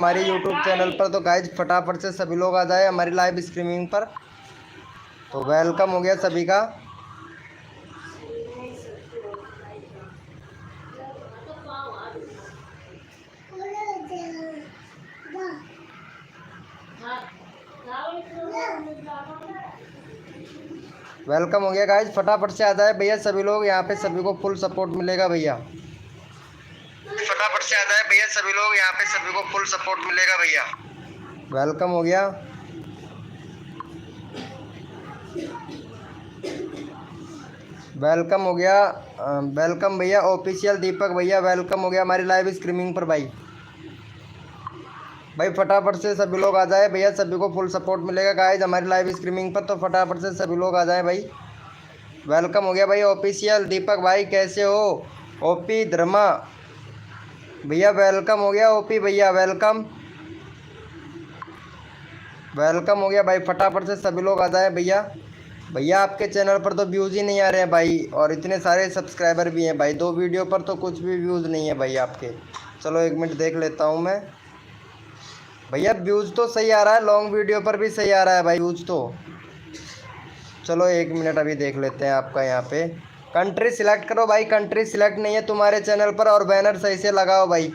हमारे YouTube channel पर। तो गाइज फटाफट से सभी लोग आ जाए हमारी लाइव स्ट्रीमिंग पर। तो वेलकम हो गया सभी का। वेलकम हो गया गाइज, फटाफट से आ जाए भैया सभी लोग। यहाँ पे सभी को फुल सपोर्ट मिलेगा भैया। फटाफट से आ जाए भैया सभी लोग, यहाँ पे सभी को फुल सपोर्ट मिलेगा भैया। वेलकम हो गया। वेलकम हो गया। वेलकम भैया ऑफिशियल दीपक भैया, वेलकम हो गया हमारी लाइव स्ट्रीमिंग पर भाई। भाई फटाफट से सभी लोग आ जाए भैया, सभी को फुल सपोर्ट मिलेगा गाइज हमारी लाइव स्ट्रीमिंग पर। तो फटाफट से सभी लोग आ जाए भाई। वेलकम हो गया भाई ऑफिशियल दीपक भाई, कैसे हो? ओपी धर्मा भैया वेलकम हो गया। ओपी भैया वेलकम। वेलकम हो गया भाई, फटाफट से सभी लोग आ जाए भैया। भैया आपके चैनल पर तो व्यूज़ ही नहीं आ रहे हैं भाई, और इतने सारे सब्सक्राइबर भी हैं भाई। 2 वीडियो पर तो कुछ भी व्यूज़ नहीं है भाई आपके। चलो 1 मिनट देख लेता हूँ मैं। भैया व्यूज़ तो सही आ रहा है, लॉन्ग वीडियो पर भी सही आ रहा है भाई व्यूज़ तो। चलो 1 मिनट अभी देख लेते हैं आपका। यहाँ पे कंट्री सिलेक्ट करो भाई, कंट्री सिलेक्ट नहीं है तुम्हारे चैनल पर। और बैनर सही से लगाओ भाई,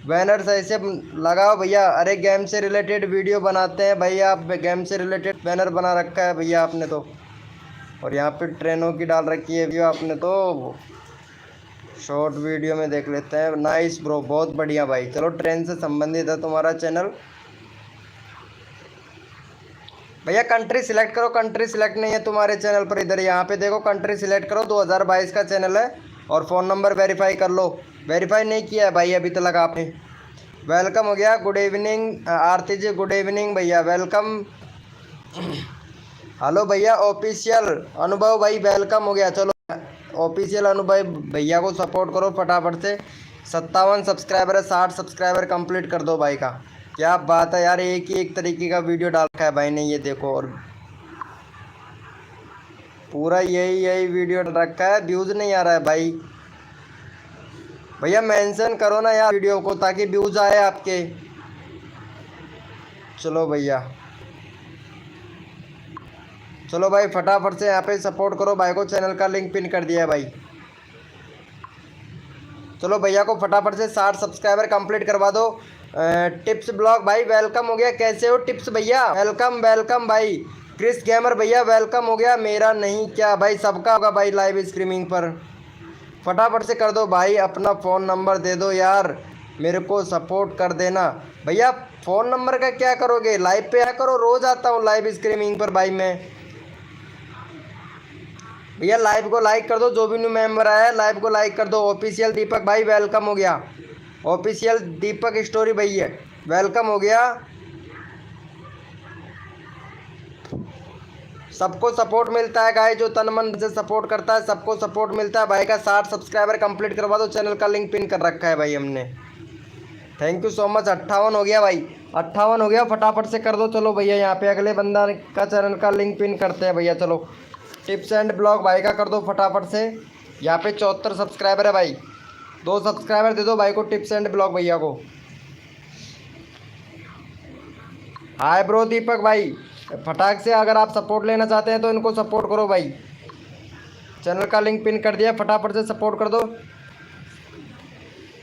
बैनर सही से लगाओ भैया। अरे गेम से रिलेटेड वीडियो बनाते हैं भैया, आप गेम से रिलेटेड बैनर बना रखा है भैया आपने तो। और यहाँ पे ट्रेनों की डाल रखी है वीडियो आपने तो। शॉर्ट वीडियो में देख लेते हैं। नाइस ब्रो, बहुत बढ़िया भाई। चलो ट्रेन से संबंधित है तुम्हारा चैनल भैया। कंट्री सिलेक्ट करो, कंट्री सिलेक्ट नहीं है तुम्हारे चैनल पर। इधर यहाँ पे देखो कंट्री सिलेक्ट करो। 2022 का चैनल है। और फ़ोन नंबर वेरीफाई कर लो। वेरीफाई नहीं किया है भाई अभी तक आपने। वेलकम हो गया। गुड इवनिंग आरती जी, गुड इवनिंग भैया, वेलकम। हेलो भैया ऑफिशियल अनुभव भाई, वेलकम हो गया। चलो ऑफिशियल अनुभव भैया को सपोर्ट करो फटाफट से। 57 सब्सक्राइबर है, 60 सब्सक्राइबर कंप्लीट कर दो भाई का। क्या बात है यार, एक ही एक तरीके का वीडियो डाल रखा है भाई ने, ये देखो। और पूरा यही वीडियो डाल रखा है, व्यूज़ नहीं आ रहा है भाई। भैया मेंशन करो ना यार वीडियो को, ताकि व्यूज़ आए आपके। चलो भैया, चलो भाई फटाफट से यहाँ पे सपोर्ट करो भाई को। चैनल का लिंक पिन कर दिया है भाई। चलो भैया को फटाफट से 60 सब्सक्राइबर कंप्लीट करवा दो। टिप्स ब्लॉग भाई वेलकम हो गया, कैसे हो टिप्स भैया? वेलकम वेलकम भाई। क्रिस गेमर भैया वेलकम हो गया। मेरा नहीं क्या भाई, सबका होगा भाई लाइव स्ट्रीमिंग पर। फटाफट से कर दो भाई, अपना फ़ोन नंबर दे दो यार, मेरे को सपोर्ट कर देना भैया। फ़ोन नंबर का क्या करोगे, लाइव पे आया करो, रोज़ आता हूँ लाइव स्ट्रीमिंग पर भाई मैं। भैया लाइव को लाइक कर दो, जो भी न्यू मेंबर आया है लाइव को लाइक कर दो। ऑफिशियल दीपक भाई वेलकम हो गया। ऑफिशियल दीपक स्टोरी भैया वेलकम हो गया। सबको सपोर्ट मिलता है गाइस, जो तन मन से सपोर्ट करता है सबको सपोर्ट मिलता है भाई का। 60 सब्सक्राइबर कंप्लीट करवा दो, चैनल का लिंक पिन कर रखा है भाई हमने। Thank you so much. 58 हो गया भाई, 58 हो गया, फटाफट से कर दो। चलो भैया यहाँ पे अगले बंदा का चैनल का लिंक पिन करते हैं भैया। चलो टिप्स एंड ब्लॉग भाई का कर दो फटाफट से। यहाँ पे 74 सब्सक्राइबर है भाई, 2 सब्सक्राइबर दे दो भाई को टिप्स एंड ब्लॉग भैया को। हाय ब्रो दीपक भाई, फटाक से अगर आप सपोर्ट लेना चाहते हैं तो इनको सपोर्ट करो भाई। चैनल का लिंक पिन कर दिया, फटाफट से सपोर्ट कर दो।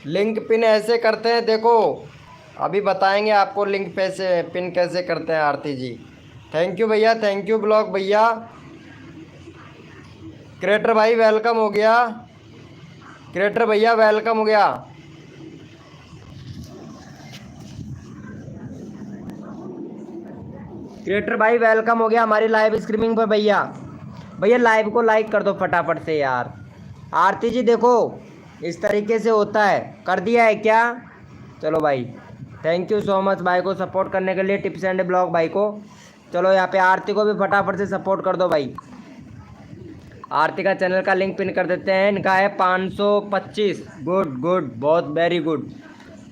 लिंक पिन ऐसे करते हैं देखो, अभी बताएंगे आपको लिंक पैसे पिन कैसे करते हैं आरती जी। थैंक यू भैया, थैंक यू ब्लॉग भैया। क्रिएटर भाई वेलकम हो गया। क्रिएटर भैया वेलकम हो गया। क्रिएटर भाई वेलकम हो गया हमारी लाइव स्ट्रीमिंग पर भैया। भैया लाइव को लाइक कर दो फटाफट से यार। आरती जी देखो इस तरीके से होता है, कर दिया है क्या? चलो भाई थैंक यू सो मच भाई को सपोर्ट करने के लिए, टिप्स एंड ब्लॉग भाई को। चलो यहाँ पे आरती को भी फटाफट से सपोर्ट कर दो भाई। आरती का चैनल का लिंक पिन कर देते हैं। इनका है 525। गुड गुड, बहुत वेरी गुड,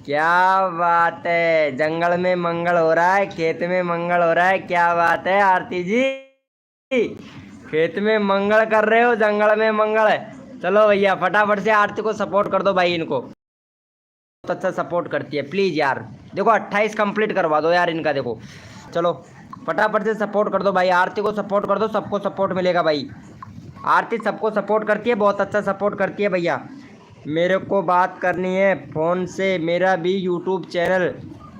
क्या बात है। जंगल में मंगल हो रहा है, खेत में मंगल हो रहा है, क्या बात है आरती जी। खेत में मंगल कर रहे हो, जंगल में मंगल है। चलो भैया फटाफट से आरती को सपोर्ट कर दो भाई, इनको बहुत अच्छा सपोर्ट करती है, प्लीज़ यार। देखो 28 कंप्लीट करवा दो यार इनका। देखो चलो फटाफट से सपोर्ट कर दो भाई, आरती को सपोर्ट कर दो, सबको सपोर्ट मिलेगा भाई। आरती सबको सपोर्ट करती है, बहुत अच्छा सपोर्ट करती है भैया। मेरे को बात करनी है फ़ोन से, मेरा भी यूट्यूब चैनल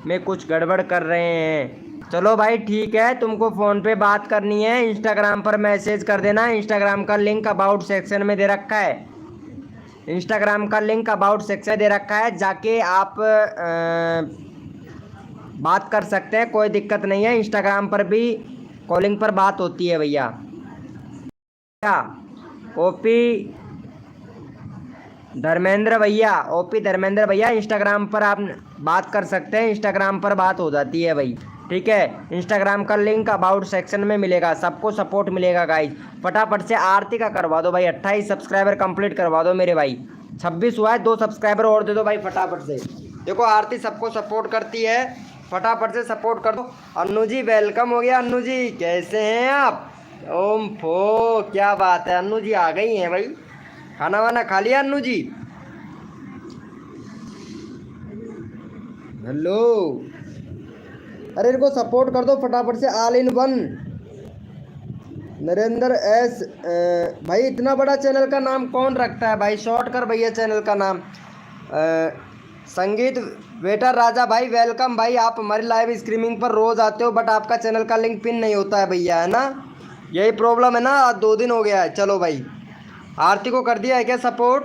में कुछ गड़बड़ कर रहे हैं। चलो भाई ठीक है, तुमको फ़ोन पे बात करनी है, इंस्टाग्राम पर मैसेज कर देना। इंस्टाग्राम का लिंक अबाउट सेक्शन में दे रखा है, इंस्टाग्राम का लिंक अबाउट सेक्शन दे रखा है, जाके आप बात कर सकते हैं, कोई दिक्कत नहीं है। इंस्टाग्राम पर भी कॉलिंग पर बात होती है भैया। ओपी धर्मेंद्र भैया, ओपी धर्मेंद्र भैया, इंस्टाग्राम पर आप बात कर सकते हैं, इंस्टाग्राम पर बात हो जाती है भाई। ठीक है, इंस्टाग्राम का लिंक अबाउट सेक्शन में मिलेगा, सबको सपोर्ट मिलेगा गाइज। फटाफट से आरती का करवा दो भाई, 28 सब्सक्राइबर कंप्लीट करवा दो मेरे भाई। 26 हुआ है, 2 सब्सक्राइबर और दे दो भाई फटाफट से। देखो आरती सबको सपोर्ट करती है, फटाफट से सपोर्ट कर दो। अन्नू जी वेलकम हो गया। अन्नू जी कैसे हैं आप? ओम फो, क्या बात है, अन्नू जी आ गई हैं भाई। खाना वाना खा लिया अन्नू जी? हेलो, अरे इनको सपोर्ट कर दो फटाफट से, all in one. Narendra S, भाई इतना बड़ा चैनल का नाम कौन रखता है भाई? शॉर्ट कर भैया चैनल का नाम। संगीत वेटर राजा भाई वेलकम भाई, आप हमारी लाइव स्ट्रीमिंग पर रोज़ आते हो बट आपका चैनल का लिंक पिन नहीं होता है भैया, है ना? यही प्रॉब्लम है ना, 2 दिन हो गया है। चलो भाई आरती को कर दिया है क्या सपोर्ट?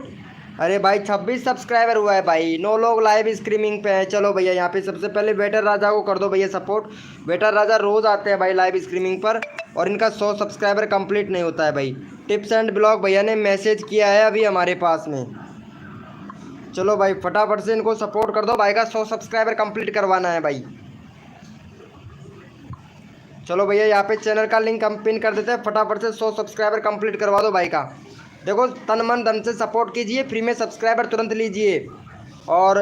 अरे भाई 26 सब्सक्राइबर हुआ है भाई, 9 लोग लाइव स्ट्रीमिंग पे हैं। चलो भैया यहाँ पे सबसे पहले वेटर राजा को कर दो भैया सपोर्ट। वेटर राजा रोज़ आते हैं भाई लाइव स्ट्रीमिंग पर और इनका 100 सब्सक्राइबर कंप्लीट नहीं होता है भाई। टिप्स एंड ब्लॉग भैया ने मैसेज किया है अभी हमारे पास में। चलो भाई फटाफट से इनको सपोर्ट कर दो, भाई का 100 सब्सक्राइबर कंप्लीट करवाना है भाई। चलो भैया यहाँ पे चैनल का लिंक हम पिन कर देते हैं, फटाफट से 100 सब्सक्राइबर कंप्लीट करवा दो भाई का। देखो तन मन धन से सपोर्ट कीजिए, फ्री में सब्सक्राइबर तुरंत लीजिए। और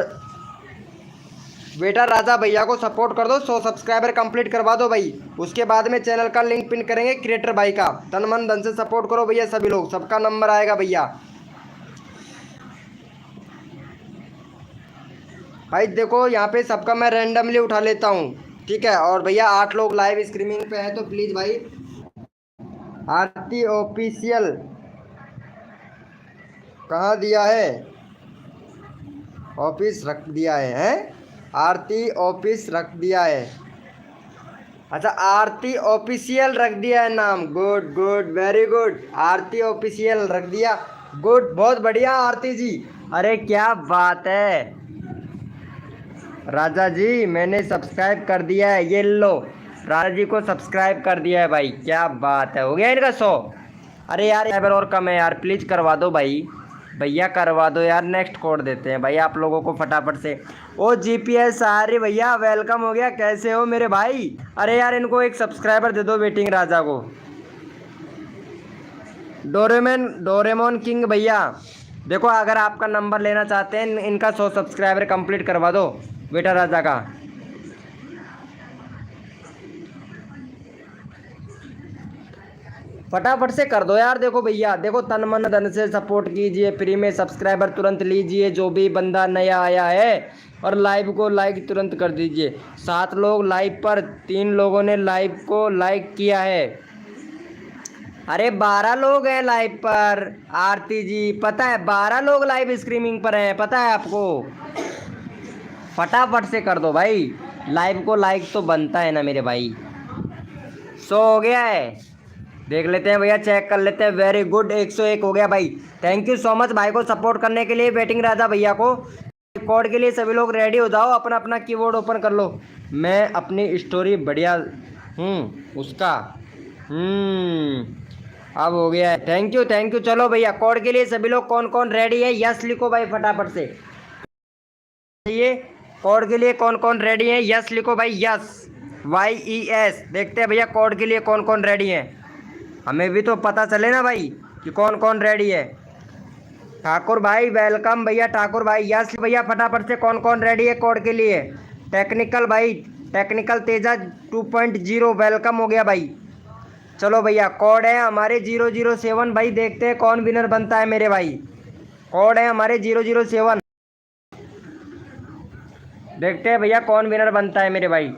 बेटा राजा भैया को सपोर्ट कर दो, 100 सब्सक्राइबर कंप्लीट करवा दो भाई। उसके बाद में चैनल का लिंक पिन करेंगे क्रिएटर भाई का। तन मन धन से सपोर्ट करो भैया सभी लोग, सबका नंबर आएगा भैया। भाई देखो यहाँ पे सबका मैं रैंडमली उठा लेता हूँ, ठीक है। और भैया 8 लोग लाइव स्ट्रीमिंग पे है तो प्लीज़ भाई आरती ऑफिशियल कहाँ दिया है? ऑफिस रख दिया है, हैं? आरती ऑफिस रख दिया है, अच्छा आरती ऑफिशियल रख दिया है नाम। गुड गुड वेरी गुड, आरती ऑफिशियल रख दिया, गुड बहुत बढ़िया आरती जी। अरे क्या बात है राजा जी, मैंने सब्सक्राइब कर दिया है, ये लो राजा जी को सब्सक्राइब कर दिया है भाई, क्या बात है, हो गया इनका 100। अरे यार सब्सक्राइबर और कम है यार, प्लीज़ करवा दो भाई, भैया करवा दो यार। नेक्स्ट कोड देते हैं भाई आप लोगों को फटाफट से। ओ जीपीएस सारी भैया वेलकम हो गया, कैसे हो मेरे भाई? अरे यार इनको एक सब्सक्राइबर दे दो वेटिंग राजा को। डोरेमोन किंग भैया देखो अगर आपका नंबर लेना चाहते हैं, इनका 100 सब्सक्राइबर कंप्लीट करवा दो बेटा राजा का। फटाफट से कर दो यार। देखो भैया देखो तन मन धन से सपोर्ट कीजिए, फ्री में सब्सक्राइबर तुरंत लीजिए जो भी बंदा नया आया है, और लाइव को लाइक तुरंत कर दीजिए। 7 लोग लाइव पर, 3 लोगों ने लाइव को लाइक किया है। अरे 12 लोग हैं लाइव पर आरती जी, पता है 12 लोग लाइव स्ट्रीमिंग पर हैं, पता है आपको? फटाफट से कर दो भाई, लाइव को लाइक तो बनता है ना मेरे भाई। 100 हो गया है, देख लेते हैं भैया, चेक कर लेते हैं। वेरी गुड 101 हो गया भाई। थैंक यू सो मच भाई को सपोर्ट करने के लिए, वेटिंग राजा भैया को। रिकॉर्ड के लिए सभी लोग रेडी हो जाओ, अपना अपना कीबोर्ड ओपन कर लो। मैं अपनी स्टोरी बढ़िया उसका अब हो गया है। Thank you. चलो भैया कोड के लिए सभी लोग कौन कौन रेडी है यस लिखो भाई फटाफट से। ये कोड के लिए कौन कौन रेडी है यस लिखो भाई, यस YES। देखते हैं भैया कोड के लिए कौन कौन रेडी है, हमें भी तो पता चले ना भाई कि कौन कौन रेडी है। ठाकुर भाई वेलकम भैया, ठाकुर भाई यस भैया फटाफट से कौन कौन रेडी है कोड के लिए। टेक्निकल भाई, टेक्निकल तेजा 2.0 वेलकम हो गया भाई। चलो भैया कोड है हमारे 007 भाई, देखते हैं कौन विनर बनता है मेरे भाई। कोड है हमारे 007। देखते हैं भैया कौन विनर बनता है मेरे भाई।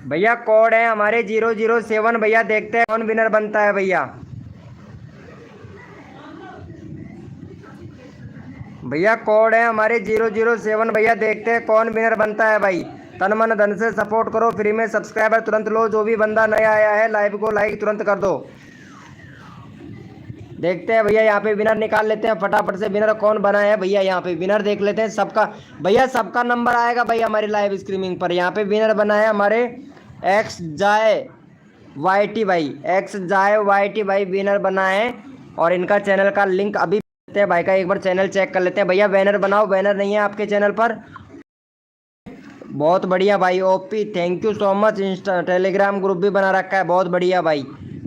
भैया कोड है हमारे 007। भैया देखते हैं कौन विनर बनता है भैया। भैया कोड है हमारे 007। भैया देखते हैं कौन विनर बनता है भाई। तन मन धन से सपोर्ट करो, फ्री में सब्सक्राइबर तुरंत लो। जो भी बंदा नया आया है लाइव को लाइक तुरंत कर दो। देखते हैं भैया यहाँ पे विनर निकाल लेते हैं फटाफट से। विनर कौन बना है भैया, यहाँ पे विनर देख लेते हैं सबका। भैया सबका नंबर आएगा भाई हमारी लाइव स्ट्रीमिंग पर। यहाँ पे विनर बना है हमारे एक्स जाए वाई भाई, एक्स जाए वाई भाई विनर बना है। और इनका चैनल का लिंक अभी देते हैं भाई का, एक बार चैनल चेक कर लेते हैं। भैया बैनर बनाओ, बैनर नहीं है आपके चैनल पर। बहुत बढ़िया भाई OP, thank you so much. Insta Telegram group भी बना रखा है, बहुत बढ़िया भाई,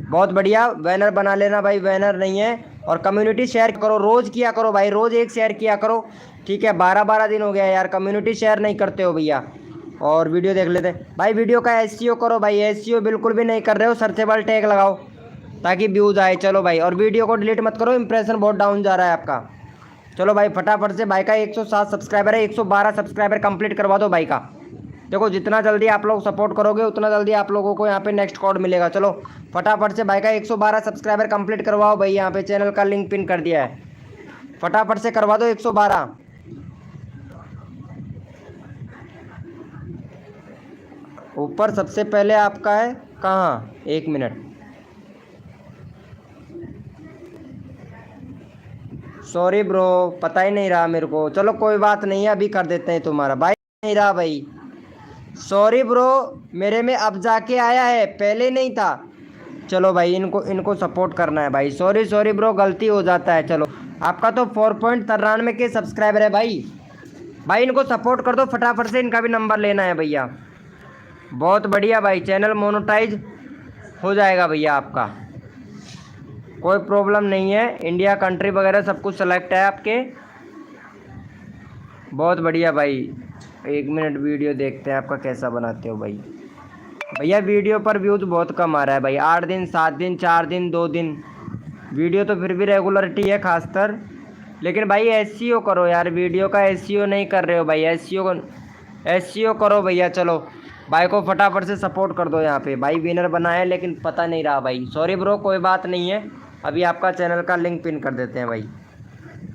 बहुत बढ़िया। बैनर बना लेना भाई, बैनर नहीं है। और कम्युनिटी शेयर करो, रोज़ किया करो भाई, रोज़ एक शेयर किया करो, ठीक है। 12-12 दिन हो गया यार, कम्युनिटी शेयर नहीं करते हो भैया। और वीडियो देख लेते हैं भाई। वीडियो का एसईओ करो भाई, एसईओ बिल्कुल भी नहीं कर रहे हो। सर्चेबल टैग लगाओ ताकि व्यूज़ आए। चलो भाई, और वीडियो को डिलीट मत करो, इंप्रेशन बहुत डाउन जा रहा है आपका। चलो भाई फटाफट से, भाई का 107 सब्सक्राइबर है, 112 सब्सक्राइबर कंप्लीट करवा दो भाई का। देखो जितना जल्दी आप लोग सपोर्ट करोगे उतना जल्दी आप लोगों को यहाँ पे नेक्स्ट कोड मिलेगा। चलो फटाफट से भाई का 112 सब्सक्राइबर कंप्लीट करवाओ भाई। यहाँ पे चैनल का लिंक पिन कर दिया है, फटाफट से करवा दो 112। ऊपर सबसे पहले आपका है कहाँ, 1 मिनट, सॉरी ब्रो पता ही नहीं रहा मेरे को। चलो कोई बात नहीं है, अभी कर देते हैं तुम्हारा भाई। नहीं रहा भाई, सॉरी ब्रो, मेरे में अब जाके आया है, पहले नहीं था। चलो भाई इनको सपोर्ट करना है भाई। सॉरी ब्रो, गलती हो जाता है। चलो आपका तो 4.93 के सब्सक्राइबर है भाई। भाई इनको सपोर्ट कर दो फटाफट से, इनका भी नंबर लेना है भैया। बहुत बढ़िया भाई, चैनल मोनेटाइज हो जाएगा भैया आपका, कोई प्रॉब्लम नहीं है। इंडिया कंट्री वगैरह सब कुछ सेलेक्ट है आपके, बहुत बढ़िया भाई। 1 मिनट वीडियो देखते हैं आपका कैसा बनाते हो भाई। भैया वीडियो पर व्यूज़ बहुत कम आ रहा है भाई, 8 दिन 7 दिन 4 दिन 2 दिन वीडियो तो फिर भी रेगुलरिटी है खासकर। लेकिन भाई एसईओ करो यार, वीडियो का एसईओ नहीं कर रहे हो भाई। एसईओ करो भैया। चलो भाई को फटाफट से सपोर्ट कर दो। यहाँ पे भाई विनर बना है लेकिन पता नहीं रहा भाई, सॉरी ब्रो, कोई बात नहीं है। अभी आपका चैनल का लिंक पिन कर देते हैं भाई।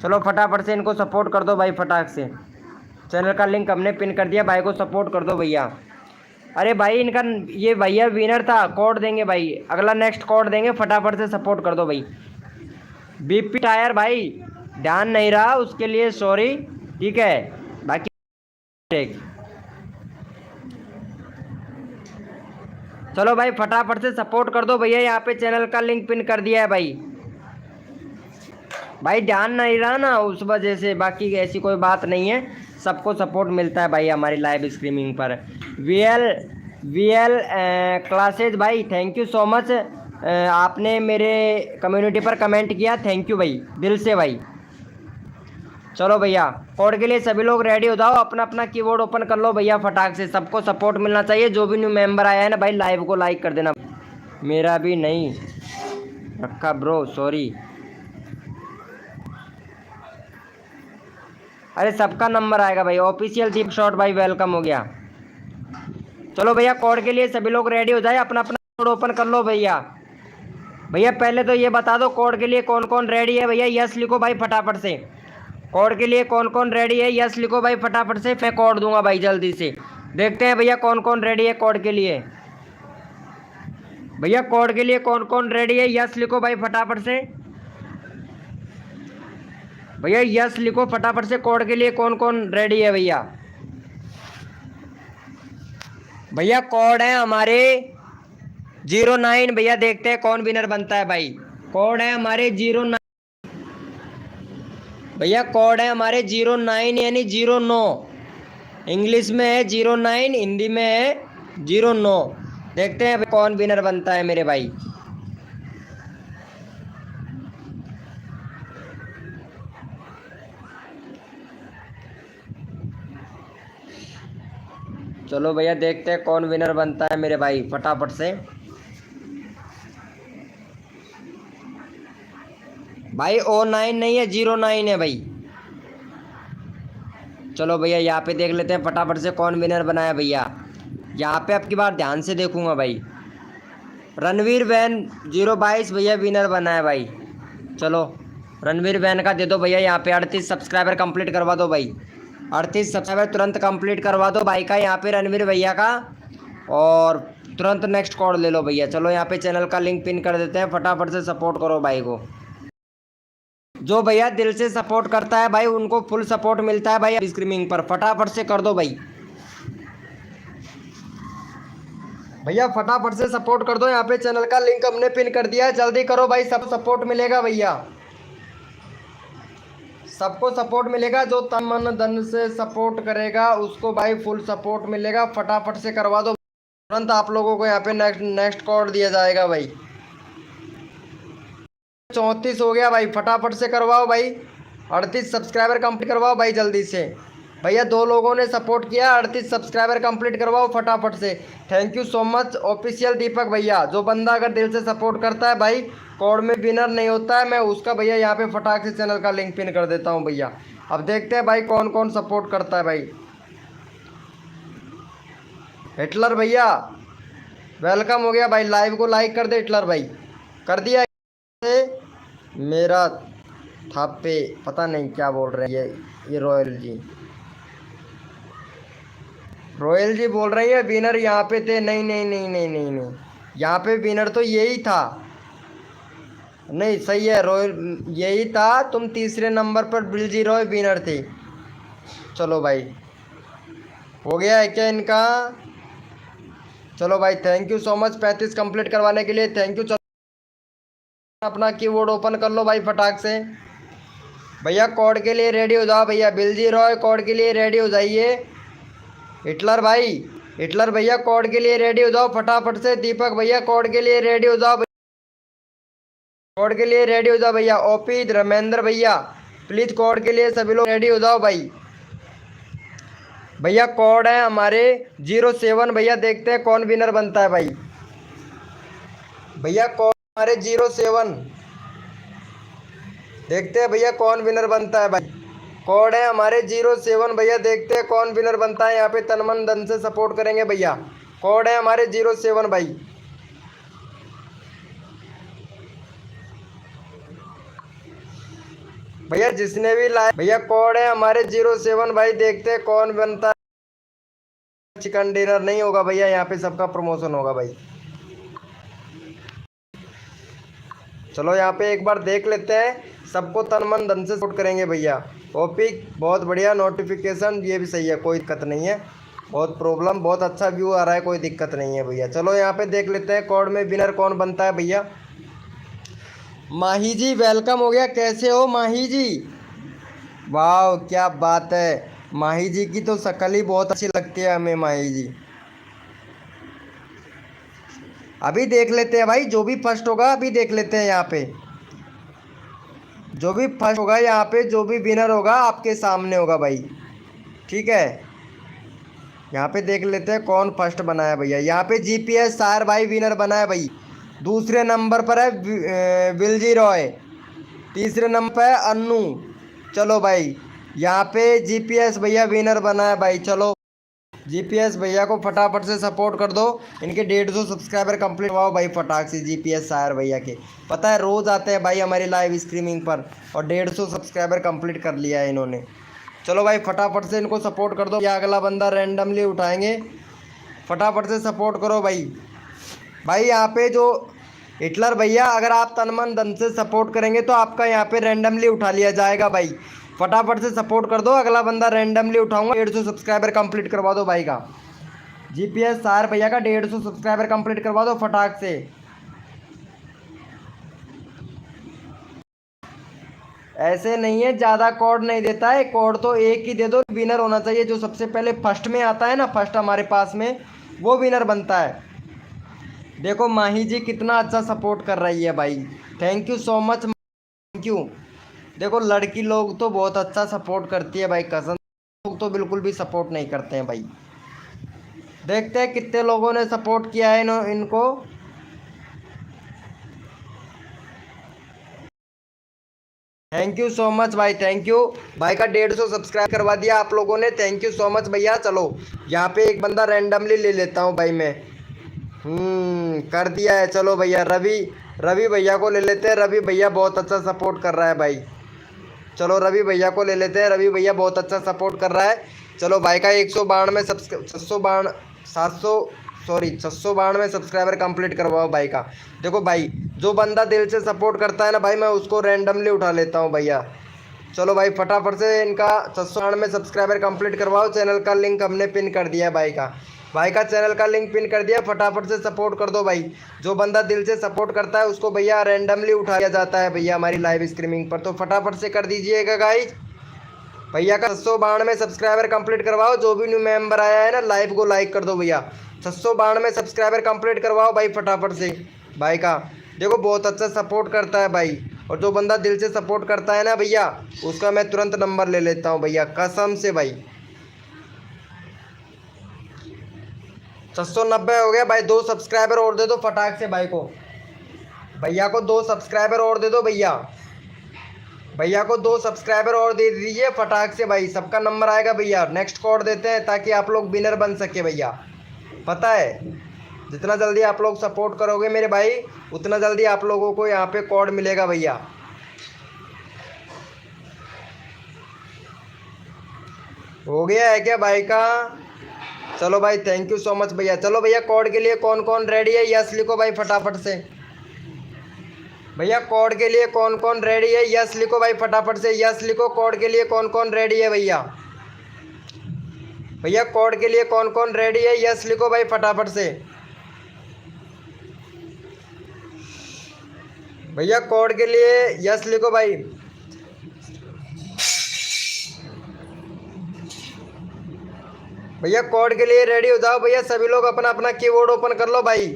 चलो फटाफट से इनको सपोर्ट कर दो भाई, फटाक से। चैनल का लिंक हमने पिन कर दिया, भाई को सपोर्ट कर दो भैया। अरे भाई इनका ये भैया विनर था, कोड देंगे भाई, अगला नेक्स्ट कोड देंगे, फटाफट से सपोर्ट कर दो भाई। बीपी टायर भाई ध्यान नहीं रहा, उसके लिए सॉरी, ठीक है। बाकी चलो भाई फटाफट से सपोर्ट कर दो भैया। यहाँ पे चैनल का लिंक पिन कर दिया है भाई। भाई ध्यान नहीं रहा ना उस वजह से, बाकी ऐसी कोई बात नहीं है, सबको सपोर्ट मिलता है भाई हमारी लाइव स्ट्रीमिंग पर। वीएल क्लासेज भाई थैंक यू सो मच, आपने मेरे कम्युनिटी पर कमेंट किया, थैंक यू भाई दिल से भाई। चलो भैया कोड के लिए सभी लोग रेडी हो जाओ, अपना अपना कीबोर्ड ओपन कर लो भैया फटाक से। सबको सपोर्ट मिलना चाहिए, जो भी न्यू मेंबर आया है ना भाई लाइव को लाइक कर देना। मेरा भी नहीं रखा ब्रो, सॉरी। अरे सबका नंबर आएगा भाई। ऑफिशियल दीप शॉट भाई वेलकम हो गया। चलो भैया कोड के लिए सभी लोग रेडी हो जाए, अपना अपना कोड ओपन कर लो भैया। भैया पहले तो ये बता दो कोड के लिए कौन कौन रेडी है भैया, यस लिखो भाई फटाफट से। कोड के लिए कौन कौन रेडी है, यस लिखो भाई फटाफट से, मैं कोड दूंगा भाई जल्दी से। देखते हैं भैया कौन कौन रेडी है कोड के लिए। भैया कोड के लिए कौन कौन रेडी है, यस लिखो भाई फटाफट से। भैया यस लिखो फटाफट से, कोड के लिए कौन कौन रेडी है भैया। भैया कोड है हमारे 09 भैया, देखते हैं कौन विनर बनता है भाई। कोड है हमारे 09 भैया, कोड है हमारे 09 यानी 09, इंग्लिश में है 09, हिंदी में है 09। देखते हैं कौन विनर बनता है मेरे भाई। चलो भैया देखते हैं कौन विनर बनता है मेरे भाई फटाफट से। भाई 09 नहीं है 09 है भाई। चलो भैया यहाँ पे देख लेते हैं फटाफट से कौन विनर बनाया भैया। यहाँ पे आपकी बार ध्यान से देखूंगा भाई। रणवीर वैन 022 भैया विनर बना है भाई। चलो रणवीर वैन का दे दो भैया। यहाँ पे 38 सब्सक्राइबर कंप्लीट करवा दो भाई। 38 सब्सक्राइबर तुरंत कंप्लीट करवा दो भाई का यहाँ पे रणवीर भैया का, और तुरंत नेक्स्ट कॉल ले लो भैया। चलो यहाँ पे चैनल का लिंक पिन कर देते हैं, फटाफट से सपोर्ट करो भाई को। जो भैया दिल से सपोर्ट करता है भाई उनको फुल सपोर्ट मिलता है भाई स्क्रीमिंग पर। फटाफट से कर दो भाई। भैया फटाफट से सपोर्ट कर दो। यहाँ पे चैनल का लिंक हमने पिन कर दिया है, जल्दी करो भाई, सब सपोर्ट मिलेगा भैया, सबको सपोर्ट मिलेगा। जो तन मन धन से सपोर्ट करेगा उसको भाई फुल सपोर्ट मिलेगा। फटाफट से करवा दो, तुरंत आप लोगों को यहाँ पे नेक्स्ट कोड दिया जाएगा भाई। 34 हो गया भाई, फटाफट से करवाओ भाई। 38 सब्सक्राइबर कंप्लीट करवाओ भाई जल्दी से। भैया 2 लोगों ने सपोर्ट किया, 38 सब्सक्राइबर कंप्लीट करवाओ फटाफट से। Thank you so much official Deepak भैया। जो बंदा अगर दिल से सपोर्ट करता है भाई कोड में विनर नहीं होता है, मैं उसका भैया यहाँ पे फटाक से चैनल का लिंक पिन कर देता हूँ भैया। अब देखते हैं भाई कौन कौन सपोर्ट करता है भाई। हिटलर भैया वेलकम हो गया भाई, लाइव को लाइक कर दे हिटलर भाई। कर दिया। मेरा थापे पता नहीं क्या बोल रहे हैं ये रॉयल जी बोल रही है विनर यहाँ पे थे। नहीं नहीं नहीं नहीं नहीं नहीं, यहाँ पे विनर तो यही था। नहीं सही है, रॉयल यही था। तुम तीसरे नंबर पर बिलजी रॉय विनर थे। चलो भाई हो गया है क्या इनका। चलो भाई thank you so much 35 complete करवाने के लिए, थैंक यू। चलो अपना कीबोर्ड ओपन कर लो भाई फटाक से। भैया कोड के लिए रेडी हो जाओ भैया। बिलजी रॉय कोड के लिए रेडी हो जाइए। हिटलर भाई, हिटलर भैया कोड के लिए रेडी हो जाओ फटाफट से। दीपक भैया कोड के लिए रेडी हो जाओ, कोड के लिए रेडी हो जाओ भैया। ओपी धर्मेंद्र भैया प्लीज कोड के लिए सभी लोग रेडी हो जाओ भाई। भैया कोड है हमारे 07 भैया, देखते हैं कौन विनर बनता है भाई। भैया कोड हमारे 07, देखते हैं भैया कौन विनर बनता है भाई। कोड है हमारे 07 भैया, देखते हैं कौन विनर बनता है। यहाँ पे तन मन धन से सपोर्ट करेंगे भैया। कोड है हमारे 07 भाई। भैया जिसने भी लाइक, भैया कोड है हमारे 07 भाई, देखते हैं कौन बनता है। चिकन डिनर नहीं होगा भैया, यहाँ पे सबका प्रमोशन होगा भाई। चलो यहाँ पे एक बार देख लेते हैं, सबको तन मन धन से सपोर्ट करेंगे भैया। ओपी बहुत बढ़िया, नोटिफिकेशन ये भी सही है, कोई दिक्कत नहीं है। बहुत प्रॉब्लम, बहुत अच्छा व्यू आ रहा है, कोई दिक्कत नहीं है भैया। चलो यहाँ पे देख लेते हैं कोड में विनर कौन बनता है भैया। माही जी वेलकम हो गया, कैसे हो माही जी। वाह क्या बात है, माही जी की तो शक्ल ही बहुत अच्छी लगती है हमें माही जी। अभी देख लेते हैं भाई, जो भी फर्स्ट होगा अभी देख लेते हैं। यहाँ पे जो भी फर्स्ट होगा, यहाँ पे जो भी विनर होगा आपके सामने होगा भाई, ठीक है। यहाँ पे देख लेते हैं कौन फर्स्ट बना है भैया। यहाँ पे जीपीएस सार भाई विनर बना है भाई। दूसरे नंबर पर है बिलजी रॉय, तीसरे नंबर पर है अन्नू। चलो भाई यहाँ पे जीपीएस भैया विनर बना है भाई। चलो जीपीएस भैया को फटाफट से सपोर्ट कर दो। इनके 150 सब्सक्राइबर कंप्लीट हुआ भाई फटाक से। जीपीएस सायर भैया के पता है रोज़ आते हैं भाई हमारी लाइव स्ट्रीमिंग पर, और 150 सब्सक्राइबर कंप्लीट कर लिया है इन्होंने। चलो भाई फटाफट से इनको सपोर्ट कर दो। या अगला बंदा रैंडमली उठाएंगे, फटाफट से सपोर्ट करो भाई। भाई यहाँ पे जो हिटलर भैया, अगर आप तन मन धन से सपोर्ट करेंगे तो आपका यहाँ पे रैंडमली उठा लिया जाएगा भाई। फटाफट से सपोर्ट कर दो, अगला बंदा रैंडमली उठाऊंगा। 150 सब्सक्राइबर कंप्लीट करवा दो भाई का। जीपीएस सार भैया का 150 सब्सक्राइबर कंप्लीट करवा दो फटाक से। ऐसे नहीं है, ज़्यादा कोड नहीं देता है, कोड तो एक ही दे दो। विनर होना चाहिए जो सबसे पहले फर्स्ट में आता है ना, फर्स्ट हमारे पास में, वो विनर बनता है। देखो माही जी कितना अच्छा सपोर्ट कर रही है भाई, thank you so much, thank you. देखो लड़की लोग तो बहुत अच्छा सपोर्ट करती है भाई, कज़न लोग तो बिल्कुल भी सपोर्ट नहीं करते हैं भाई। देखते हैं कितने लोगों ने सपोर्ट किया है इनको। थैंक यू सो मच भाई, थैंक यू। भाई का 150 सब्सक्राइब करवा दिया आप लोगों ने, थैंक यू सो मच भैया। चलो यहाँ पे एक बंदा रैंडमली ले लेता हूँ भाई मैं। कर दिया है। चलो भैया रवि, रवि भैया को ले लेते हैं। रवि भैया बहुत अच्छा सपोर्ट कर रहा है भाई। चलो रवि भैया को ले लेते हैं। रवि भैया बहुत अच्छा सपोर्ट कर रहा है। चलो भाई का 192 692 700 सॉरी 692 सब्सक्राइबर कंप्लीट करवाओ भाई का। देखो भाई, जो बंदा दिल से सपोर्ट करता है ना भाई, मैं उसको रैंडमली उठा लेता हूँ भैया। चलो भाई फटाफट से इनका 692 सब्सक्राइबर कंप्लीट करवाओ। चैनल का लिंक हमने पिन कर दिया है भाई का। भाई का चैनल का लिंक पिन कर दिया, फटाफट से सपोर्ट कर दो भाई। जो बंदा दिल से सपोर्ट करता है उसको भैया रैंडमली उठा दिया जाता है भैया हमारी लाइव स्ट्रीमिंग पर। तो फटाफट से कर दीजिएगा गाइज। भैया का 692 सब्सक्राइबर कंप्लीट करवाओ। जो भी न्यू मेंबर आया है ना, लाइव को लाइक कर दो भैया। 692 सब्सक्राइबर कंप्लीट करवाओ भाई फटाफट से। भाई का देखो बहुत अच्छा सपोर्ट करता है भाई, और जो बंदा दिल से सपोर्ट करता है ना भैया, उसका मैं तुरंत नंबर ले लेता हूँ भैया, कसम से भाई। 690 हो गया भाई। 2 सब्सक्राइबर और दे दो फटाक से भाई को। भैया को 2 सब्सक्राइबर और दे दो भैया। भैया को 2 सब्सक्राइबर और दे दीजिए फटाक से भाई। सबका नंबर आएगा भैया। नेक्स्ट कोड देते हैं ताकि आप लोग विनर बन सके भैया। पता है, जितना जल्दी आप लोग सपोर्ट करोगे मेरे भाई, उतना जल्दी आप लोगों को यहाँ पे कोड मिलेगा भैया। हो गया है क्या भाई का? चलो भाई थैंक यू सो मच भैया। चलो भैया कोड के लिए कौन कौन रेडी है, यस लिखो भाई फटाफट से। भैया कोड के लिए कौन कौन रेडी है, यस लिखो भाई फटाफट से। यस लिखो, कोड के लिए कौन कौन रेडी है भैया। भैया कोड के लिए कौन कौन रेडी है, यस लिखो भाई फटाफट से। भैया कोड के लिए यस लिखो भाई। भैया कोड के लिए रेडी हो जाओ भैया। सभी लोग अपना अपना कीबोर्ड ओपन कर लो भाई।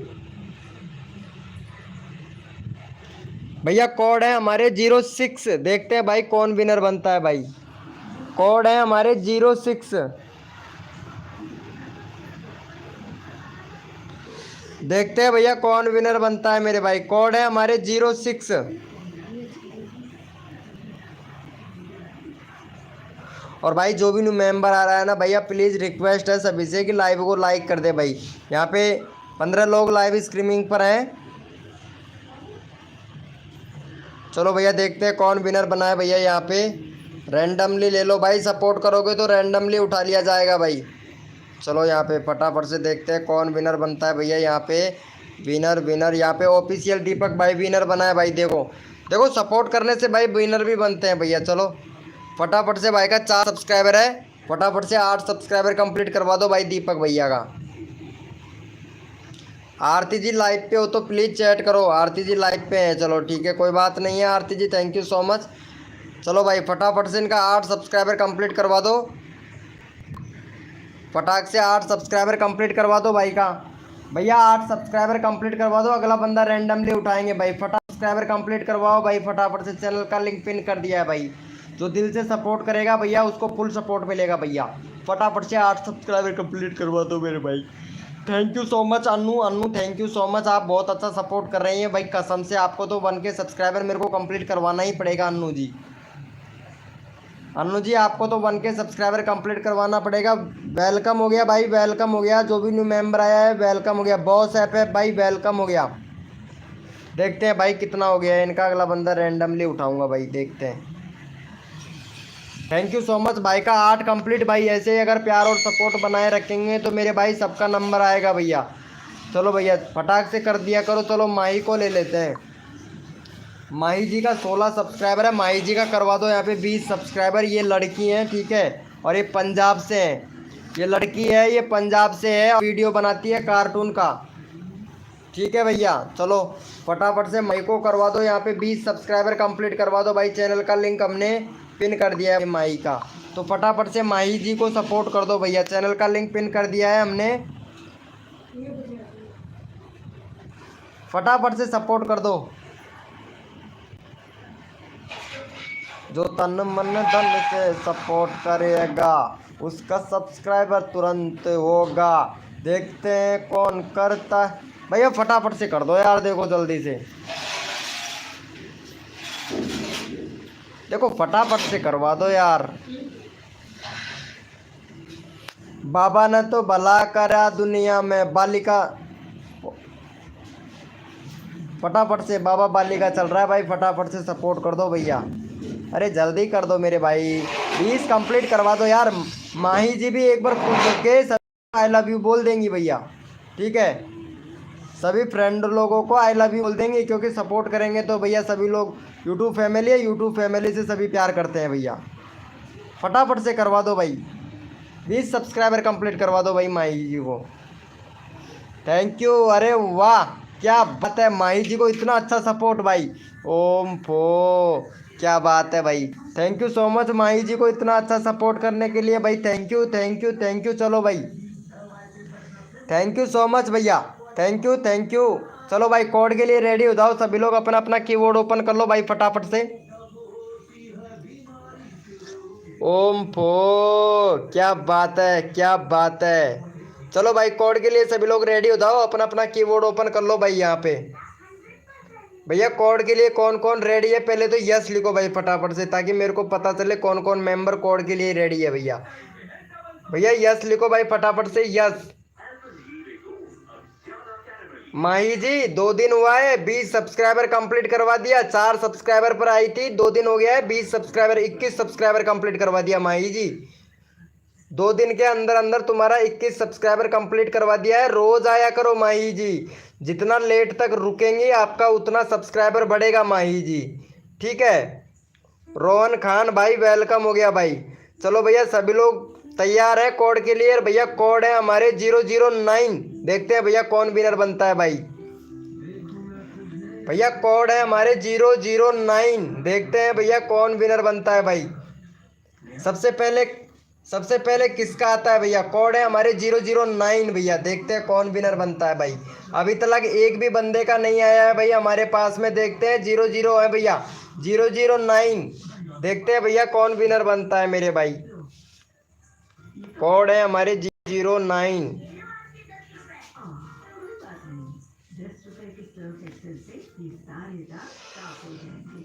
भैया कोड है हमारे 06। देखते हैं भाई कौन विनर बनता है भाई। कोड है हमारे 06। देखते हैं भैया कौन विनर बनता है मेरे भाई। कोड है हमारे 06। और भाई जो भी न्यू मेंबर आ रहा है ना भैया, प्लीज़ रिक्वेस्ट है सभी से कि लाइव को लाइक कर दे भाई। यहाँ पे 15 लोग लाइव स्ट्रीमिंग पर हैं। चलो भैया देखते हैं कौन विनर बना है भैया। यहाँ पे रैंडमली ले लो भाई, सपोर्ट करोगे तो रैंडमली उठा लिया जाएगा भाई। चलो यहाँ पे फटाफट से देखते हैं कौन विनर बनता है भैया। यहाँ पे विनर विनर यहाँ पे ऑफिशियल दीपक भाई विनर बना है भाई। देखो देखो, सपोर्ट करने से भाई विनर भी बनते हैं भैया। चलो फटाफट से भाई का 4 सब्सक्राइबर है, फटाफट से 8 सब्सक्राइबर कंप्लीट करवा दो भाई दीपक भैया का। आरती जी लाइव पे हो तो प्लीज़ चैट करो। आरती जी लाइव पे है, चलो ठीक है कोई बात नहीं है आरती जी, थैंक यू सो मच। चलो भाई फटाफट से इनका 8 सब्सक्राइबर कंप्लीट करवा दो। फटाक से 8 सब्सक्राइबर कंप्लीट करवा दो भाई का। भैया 8 सब्सक्राइबर कंप्लीट करवा दो, अगला बंदा रैंडमली उठाएंगे भाई। फटाफट सब्सक्राइबर कंप्लीट करवाओ भाई फटाफट से। चैनल का लिंक पिन कर दिया है भाई। जो दिल से सपोर्ट करेगा भैया उसको फुल सपोर्ट मिलेगा भैया। फटाफट से 8 सब्सक्राइबर कंप्लीट करवा दो मेरे भाई। Thank you so much Annu, Annu thank you so much. आप बहुत अच्छा सपोर्ट कर रही हैं भाई, कसम से आपको तो 1K सब्सक्राइबर मेरे को कंप्लीट करवाना ही पड़ेगा अन्नू जी। अन्नू जी आपको तो 1K सब्सक्राइबर कंप्लीट करवाना पड़ेगा। वेलकम हो गया भाई, वेलकम हो गया। जो भी न्यू मेंबर आया है वेलकम हो गया। बॉस ऐप है भाई, वेलकम हो गया। देखते हैं भाई कितना हो गया है इनका। अगला बंदा रैंडमली उठाऊंगा भाई, देखते हैं। थैंक यू सो मच भाई का 8 कंप्लीट भाई। ऐसे ही अगर प्यार और सपोर्ट बनाए रखेंगे तो मेरे भाई सबका नंबर आएगा भैया। चलो भैया फटाक से कर दिया करो। चलो माही को ले लेते हैं। माही जी का 16 सब्सक्राइबर है, माही जी का करवा दो यहाँ पे 20 सब्सक्राइबर। ये लड़की हैं ठीक है, और ये पंजाब से हैं। ये लड़की है, ये पंजाब से है, और वीडियो बनाती है कार्टून का। ठीक है भैया, चलो फटाफट से माही को करवा दो यहाँ पे 20 सब्सक्राइबर कंप्लीट करवा दो भाई। चैनल का लिंक हमने पिन कर दिया है माही का, तो फटाफट से माही जी को सपोर्ट कर दो भैया। चैनल का लिंक पिन कर दिया है हमने, फटाफट से सपोर्ट कर दो। जो तन मन धन से सपोर्ट करेगा उसका सब्सक्राइबर तुरंत होगा। देखते हैं कौन करता है भैया। फटाफट से कर दो यार, देखो जल्दी से। देखो फटाफट से करवा दो यार। बाबा ने तो भला करा दुनिया में, बालिका फटाफट से बाबा बालिका चल रहा है भाई, फटाफट से सपोर्ट कर दो भैया। अरे जल्दी कर दो मेरे भाई, 20 कंप्लीट करवा दो यार। माही जी भी एक बार खुश होके आई लव यू बोल देंगी भैया, ठीक है। सभी फ्रेंड लोगों को आई लव यू बोल देंगे, क्योंकि सपोर्ट करेंगे तो भैया सभी लोग, यूट्यूब फैमिली है, यूट्यूब फैमिली से सभी प्यार करते हैं भैया। फटाफट से करवा दो भाई, 20 सब्सक्राइबर कंप्लीट करवा दो भाई माही जी को। Thank you. अरे वाह क्या बात है, माही जी को इतना अच्छा सपोर्ट भाई। ओम फो क्या बात है भाई, थैंक यू सो मच माही जी को इतना अच्छा सपोर्ट करने के लिए भाई। Thank you thank you thank you. चलो भाई, थैंक यू सो मच भैया, थैंक यू थैंक यू। चलो भाई कोड के लिए रेडी हो जाओ सभी लोग, अपना अपना कीबोर्ड ओपन कर लो भाई फटाफट से। ओम फो क्या बात है, क्या बात है। चलो भाई कोड के लिए सभी लोग रेडी हो जाओ, अपना अपना कीबोर्ड ओपन कर लो भाई। यहाँ पे भैया कोड के लिए कौन कौन रेडी है, पहले तो यस लिखो भाई फटाफट से, ताकि मेरे को पता चले कौन कौन मेंबर कोड के लिए रेडी है भैया। भैया यस लिखो भाई फटाफट से, यस। माही जी 2 दिन हुआ है, 20 सब्सक्राइबर कंप्लीट करवा दिया। 4 सब्सक्राइबर पर आई थी, 2 दिन हो गया है, 20 सब्सक्राइबर 21 सब्सक्राइबर कंप्लीट करवा दिया माही जी। 2 दिन के अंदर अंदर तुम्हारा 21 सब्सक्राइबर कंप्लीट करवा दिया है। रोज आया करो माही जी, जितना लेट तक रुकेंगे आपका उतना सब्सक्राइबर बढ़ेगा माही जी, ठीक है। रोहन खान भाई वेलकम हो गया भाई। चलो भैया सभी लोग तैयार है कोड के लिए। भैया कोड है हमारे 009, देखते हैं भैया कौन विनर बनता है भाई। भैया कोड है हमारे 009, देखते हैं भैया कौन विनर बनता है भाई। सबसे पहले किसका आता है भैया, कोड है हमारे 009 भैया, देखते हैं कौन विनर बनता है भाई। अभी तक एक भी बंदे का नहीं आया है भैया हमारे पास में, देखते हैं 00 है भैया, 009, देखते हैं भैया कौन विनर बनता है मेरे भाई। कोड है हमारे 009।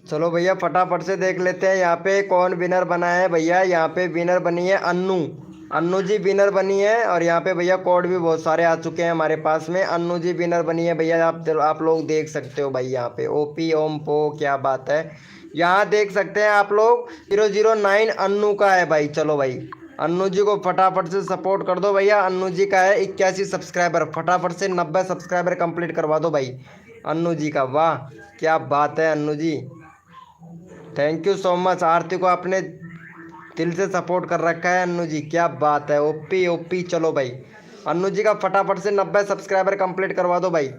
चलो भैया फटाफट से देख लेते हैं यहाँ पे कौन विनर बना है भैया। यहाँ पे विनर बनी है अन्नू जी विनर बनी है, और यहाँ पे भैया कोड भी बहुत सारे आ चुके हैं हमारे पास में। अन्नू जी विनर बनी है भैया, आप लोग देख सकते हो भाई। यहाँ पे ओपी ओम पो क्या बात है, यहाँ देख सकते हैं आप लोग 009 अन्नू का है भाई। चलो भाई अन्नू जी को फटाफट से सपोर्ट कर दो भैया। अन्नू जी का है 81 सब्सक्राइबर, फटाफट से 90 सब्सक्राइबर कंप्लीट करवा दो भाई अन्नू जी का। वाह क्या बात है अन्नू जी, थैंक यू सो मच। आरती को आपने दिल से सपोर्ट कर रखा है अन्नू जी, क्या बात है। OP OP. चलो भाई अन्नू जी का फटाफट से 90 सब्सक्राइबर कंप्लीट करवा दो भाई।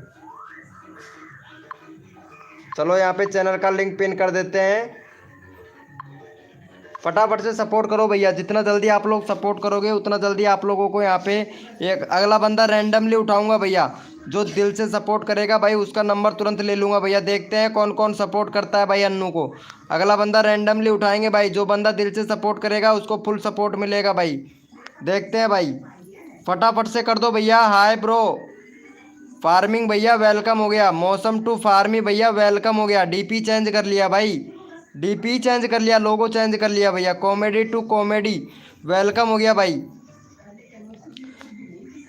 चलो यहाँ पे चैनल का लिंक पिन कर देते हैं, फटाफट से सपोर्ट करो भैया। जितना जल्दी आप लोग सपोर्ट करोगे उतना जल्दी आप लोगों को यहाँ पे एक अगला बंदा रैंडमली उठाऊंगा भैया। जो दिल से सपोर्ट करेगा भाई उसका नंबर तुरंत ले लूँगा भैया। देखते हैं कौन कौन सपोर्ट करता है भाई अन्नू को। अगला बंदा रैंडमली उठाएंगे भाई, जो बंदा दिल से सपोर्ट करेगा उसको फुल सपोर्ट मिलेगा भाई। देखते हैं भाई, फटाफट से कर दो भैया। हाय ब्रो फार्मिंग भैया वेलकम हो गया। मौसम टू फार्मी भैया वेलकम हो गया। डीपी चेंज कर लिया भाई, डीपी चेंज कर लिया, लोगो चेंज कर लिया भैया। कॉमेडी टू कॉमेडी वेलकम हो गया भाई।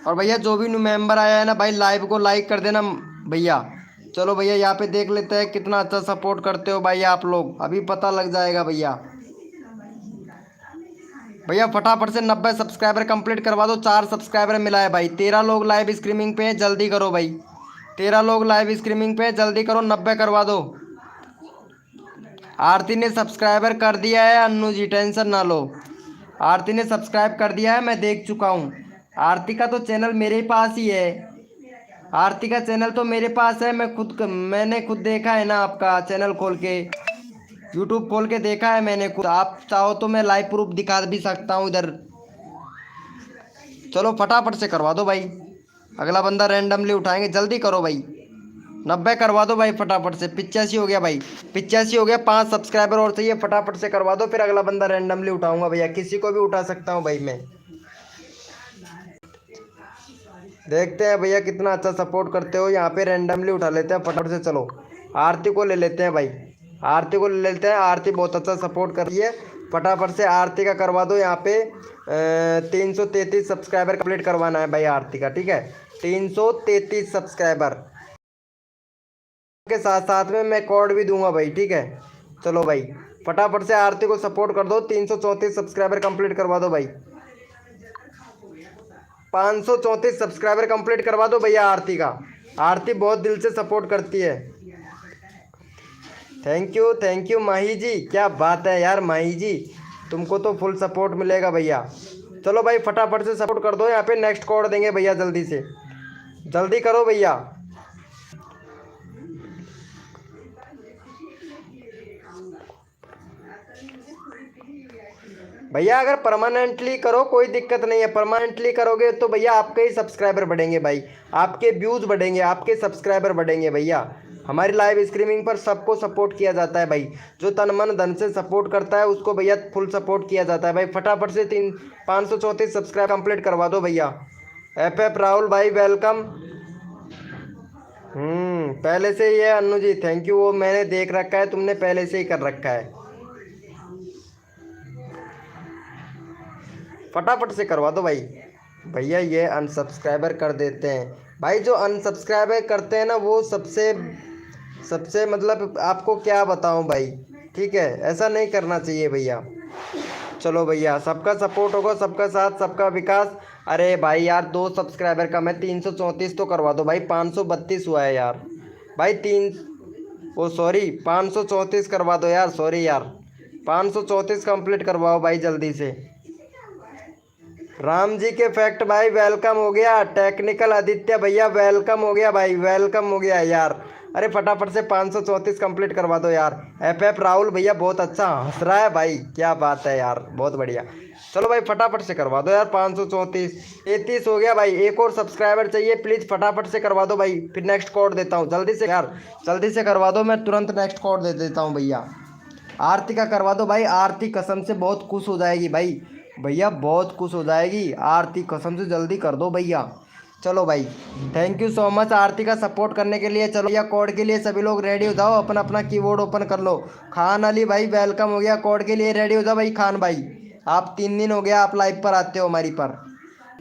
और भैया जो भी न्यू मेंबर आया है ना भाई, लाइव को लाइक कर देना भैया। चलो भैया यहाँ पे देख लेते हैं कितना अच्छा सपोर्ट करते हो भाई आप लोग, अभी पता लग जाएगा भैया। भैया फटाफट से 90 सब्सक्राइबर कंप्लीट करवा दो। 4 सब्सक्राइबर मिला है भाई। 13 लोग लाइव स्ट्रीमिंग पे, जल्दी करो भाई। 13 लोग लाइव स्ट्रीमिंग पे, जल्दी करो, 90 करवा दो। आरती ने सब्सक्राइबर कर दिया है अन्नू जी, टेंशन ना लो। आरती ने सब्सक्राइब कर दिया है, मैं देख चुका हूँ। आरती का तो चैनल मेरे ही पास ही है, आरती का चैनल तो मेरे पास है। मैंने खुद देखा है ना आपका चैनल खोल के, यूट्यूब खोल के देखा है मैंने खुद। आप चाहो तो मैं लाइव प्रूफ दिखा भी सकता हूँ इधर। चलो फटाफट से करवा दो भाई, अगला बंदा रैंडमली उठाएंगे, जल्दी करो भाई। 90 करवा दो भाई फटाफट से। 85 हो गया भाई, 85 हो गया। 5 सब्सक्राइबर और चाहिए, फटाफट से करवा दो, फिर अगला बंदा रैंडमली उठाऊंगा भैया। किसी को भी उठा सकता हूँ भाई मैं। देखते हैं भैया कितना अच्छा सपोर्ट करते हो। यहाँ पे रैंडमली उठा लेते हैं फटाफट से। चलो आरती को ले लेते हैं भाई। आरती को ले लेते हैं। आरती बहुत अच्छा सपोर्ट कर रही है, फटाफट से आरती का करवा दो। यहाँ पे 333 सब्सक्राइबर कंप्लीट करवाना है भाई आरती का, ठीक है। 333 सब्सक्राइबर के साथ साथ में मैं कोड भी दूंगा भाई, ठीक है। चलो भाई फटाफट से आरती को सपोर्ट कर दो, 334 सब्सक्राइबर कंप्लीट करवा दो भाई। 534 सब्सक्राइबर कंप्लीट करवा दो भैया आरती का। आरती बहुत दिल से सपोर्ट करती है। थैंक यू माही जी, क्या बात है यार माही जी, तुमको तो फुल सपोर्ट मिलेगा भैया। चलो भाई फटाफट से सपोर्ट कर दो। यहाँ पे नेक्स्ट कोड देंगे भैया, जल्दी से जल्दी करो भैया। भैया अगर परमानेंटली करो कोई दिक्कत नहीं है, परमानेंटली करोगे तो भैया आपके ही सब्सक्राइबर बढ़ेंगे भाई, आपके व्यूज़ बढ़ेंगे, आपके सब्सक्राइबर बढ़ेंगे भैया। हमारी लाइव स्ट्रीमिंग पर सबको सपोर्ट किया जाता है भाई, जो तन मन धन से सपोर्ट करता है उसको भैया फुल सपोर्ट किया जाता है भाई। फटाफट से 534 सब्सक्राइब कंप्लीट करवा दो भैया। एफ राहुल भाई वेलकम। पहले से ही है अन्नू जी, थैंक यू, वो मैंने देख रखा है, तुमने पहले से ही कर रखा है। फटाफट से करवा दो भाई। भैया ये अनसब्सक्राइबर कर देते हैं भाई, जो अनसब्सक्राइबर करते हैं ना वो सबसे मतलब आपको क्या बताऊं भाई, ठीक है, ऐसा नहीं करना चाहिए भैया। चलो भैया सबका सपोर्ट होगा, सबका साथ सबका विकास। अरे भाई यार 2 सब्सक्राइबर का मैं 334 तो करवा दो भाई, 532 हुआ है यार भाई। 534 करवा दो यार, सॉरी यार 534 कंप्लीट करवाओ भाई जल्दी से। राम जी के फैक्ट भाई वेलकम हो गया। टेक्निकल आदित्य भैया वेलकम हो गया भाई, वेलकम हो गया यार। अरे फटाफट से 534 कंप्लीट करवा दो यार। एफ राहुल भैया बहुत अच्छा हंस रहा है भाई, क्या बात है यार, बहुत बढ़िया। चलो भाई फटाफट से करवा दो यार 534। 33 हो गया भाई, एक और सब्सक्राइबर चाहिए, प्लीज़ फटाफट से करवा दो भाई, फिर नेक्स्ट कोड देता हूँ जल्दी से यार, जल्दी से करवा दो, मैं तुरंत नेक्स्ट कोड दे देता हूँ भैया। आरती का करवा दो भाई, आरती कसम से बहुत खुश हो जाएगी भाई, भैया बहुत खुश हो जाएगी आरती, कसम से जल्दी कर दो भैया। चलो भाई थैंक यू सो मच आरती का सपोर्ट करने के लिए। चलो भैया कोड के लिए सभी लोग रेडी हो जाओ, अपना अपना कीबोर्ड ओपन कर लो। खान अली भाई वेलकम हो गया, कोड के लिए रेडी हो जाओ भाई। खान भाई आप 3 दिन हो गया आप लाइव पर आते हो हमारी पर।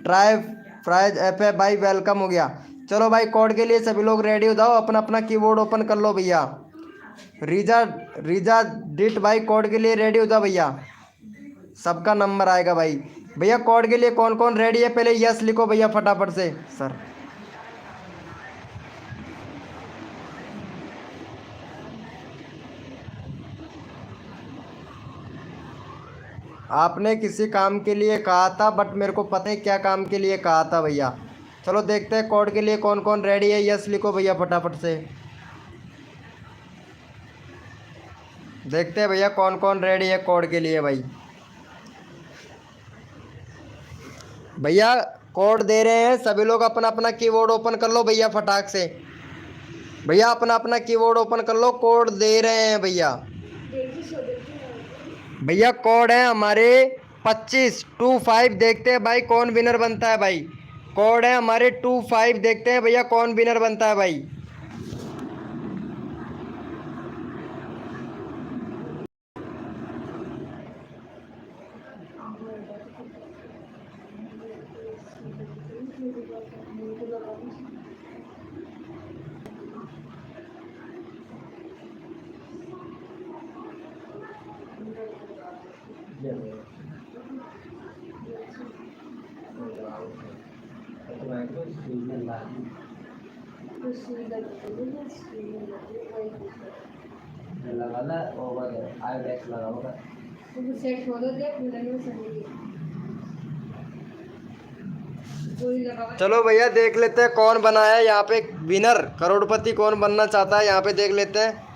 ट्राई फ्राइज एफ भाई वेलकम हो गया। चलो भाई कोड के लिए सभी लोग रेडी हो जाओ, अपना अपना कीबोर्ड ओपन कर लो भैया। रीजा डिट भाई कोड के लिए रेडी हो जाओ भैया, सबका नंबर आएगा भाई। भैया कोड के लिए कौन कौन रेडी है पहले यस लिखो भैया फटाफट से। सर आपने किसी काम के लिए कहा था, बट मेरे को पता है क्या काम के लिए कहा था भैया। चलो देखते हैं कोड के लिए कौन कौन रेडी है, यस लिखो भैया फटाफट से। देखते हैं भैया कौन कौन रेडी है कोड के लिए भाई। भैया कोड दे रहे हैं, सभी लोग अपना अपना कीबोर्ड ओपन कर लो भैया फटाक से। भैया अपना अपना कीबोर्ड ओपन कर लो, कोड दे रहे हैं भैया। भैया कोड है हमारे 2525, देखते हैं भाई कौन विनर बनता है भाई। कोड है हमारे 25, देखते हैं भैया कौन विनर बनता है भाई। चलो भैया देख लेते हैं कौन बना है यहाँ पे विनर, करोड़पति कौन बनना चाहता है यहाँ पे देख लेते हैं।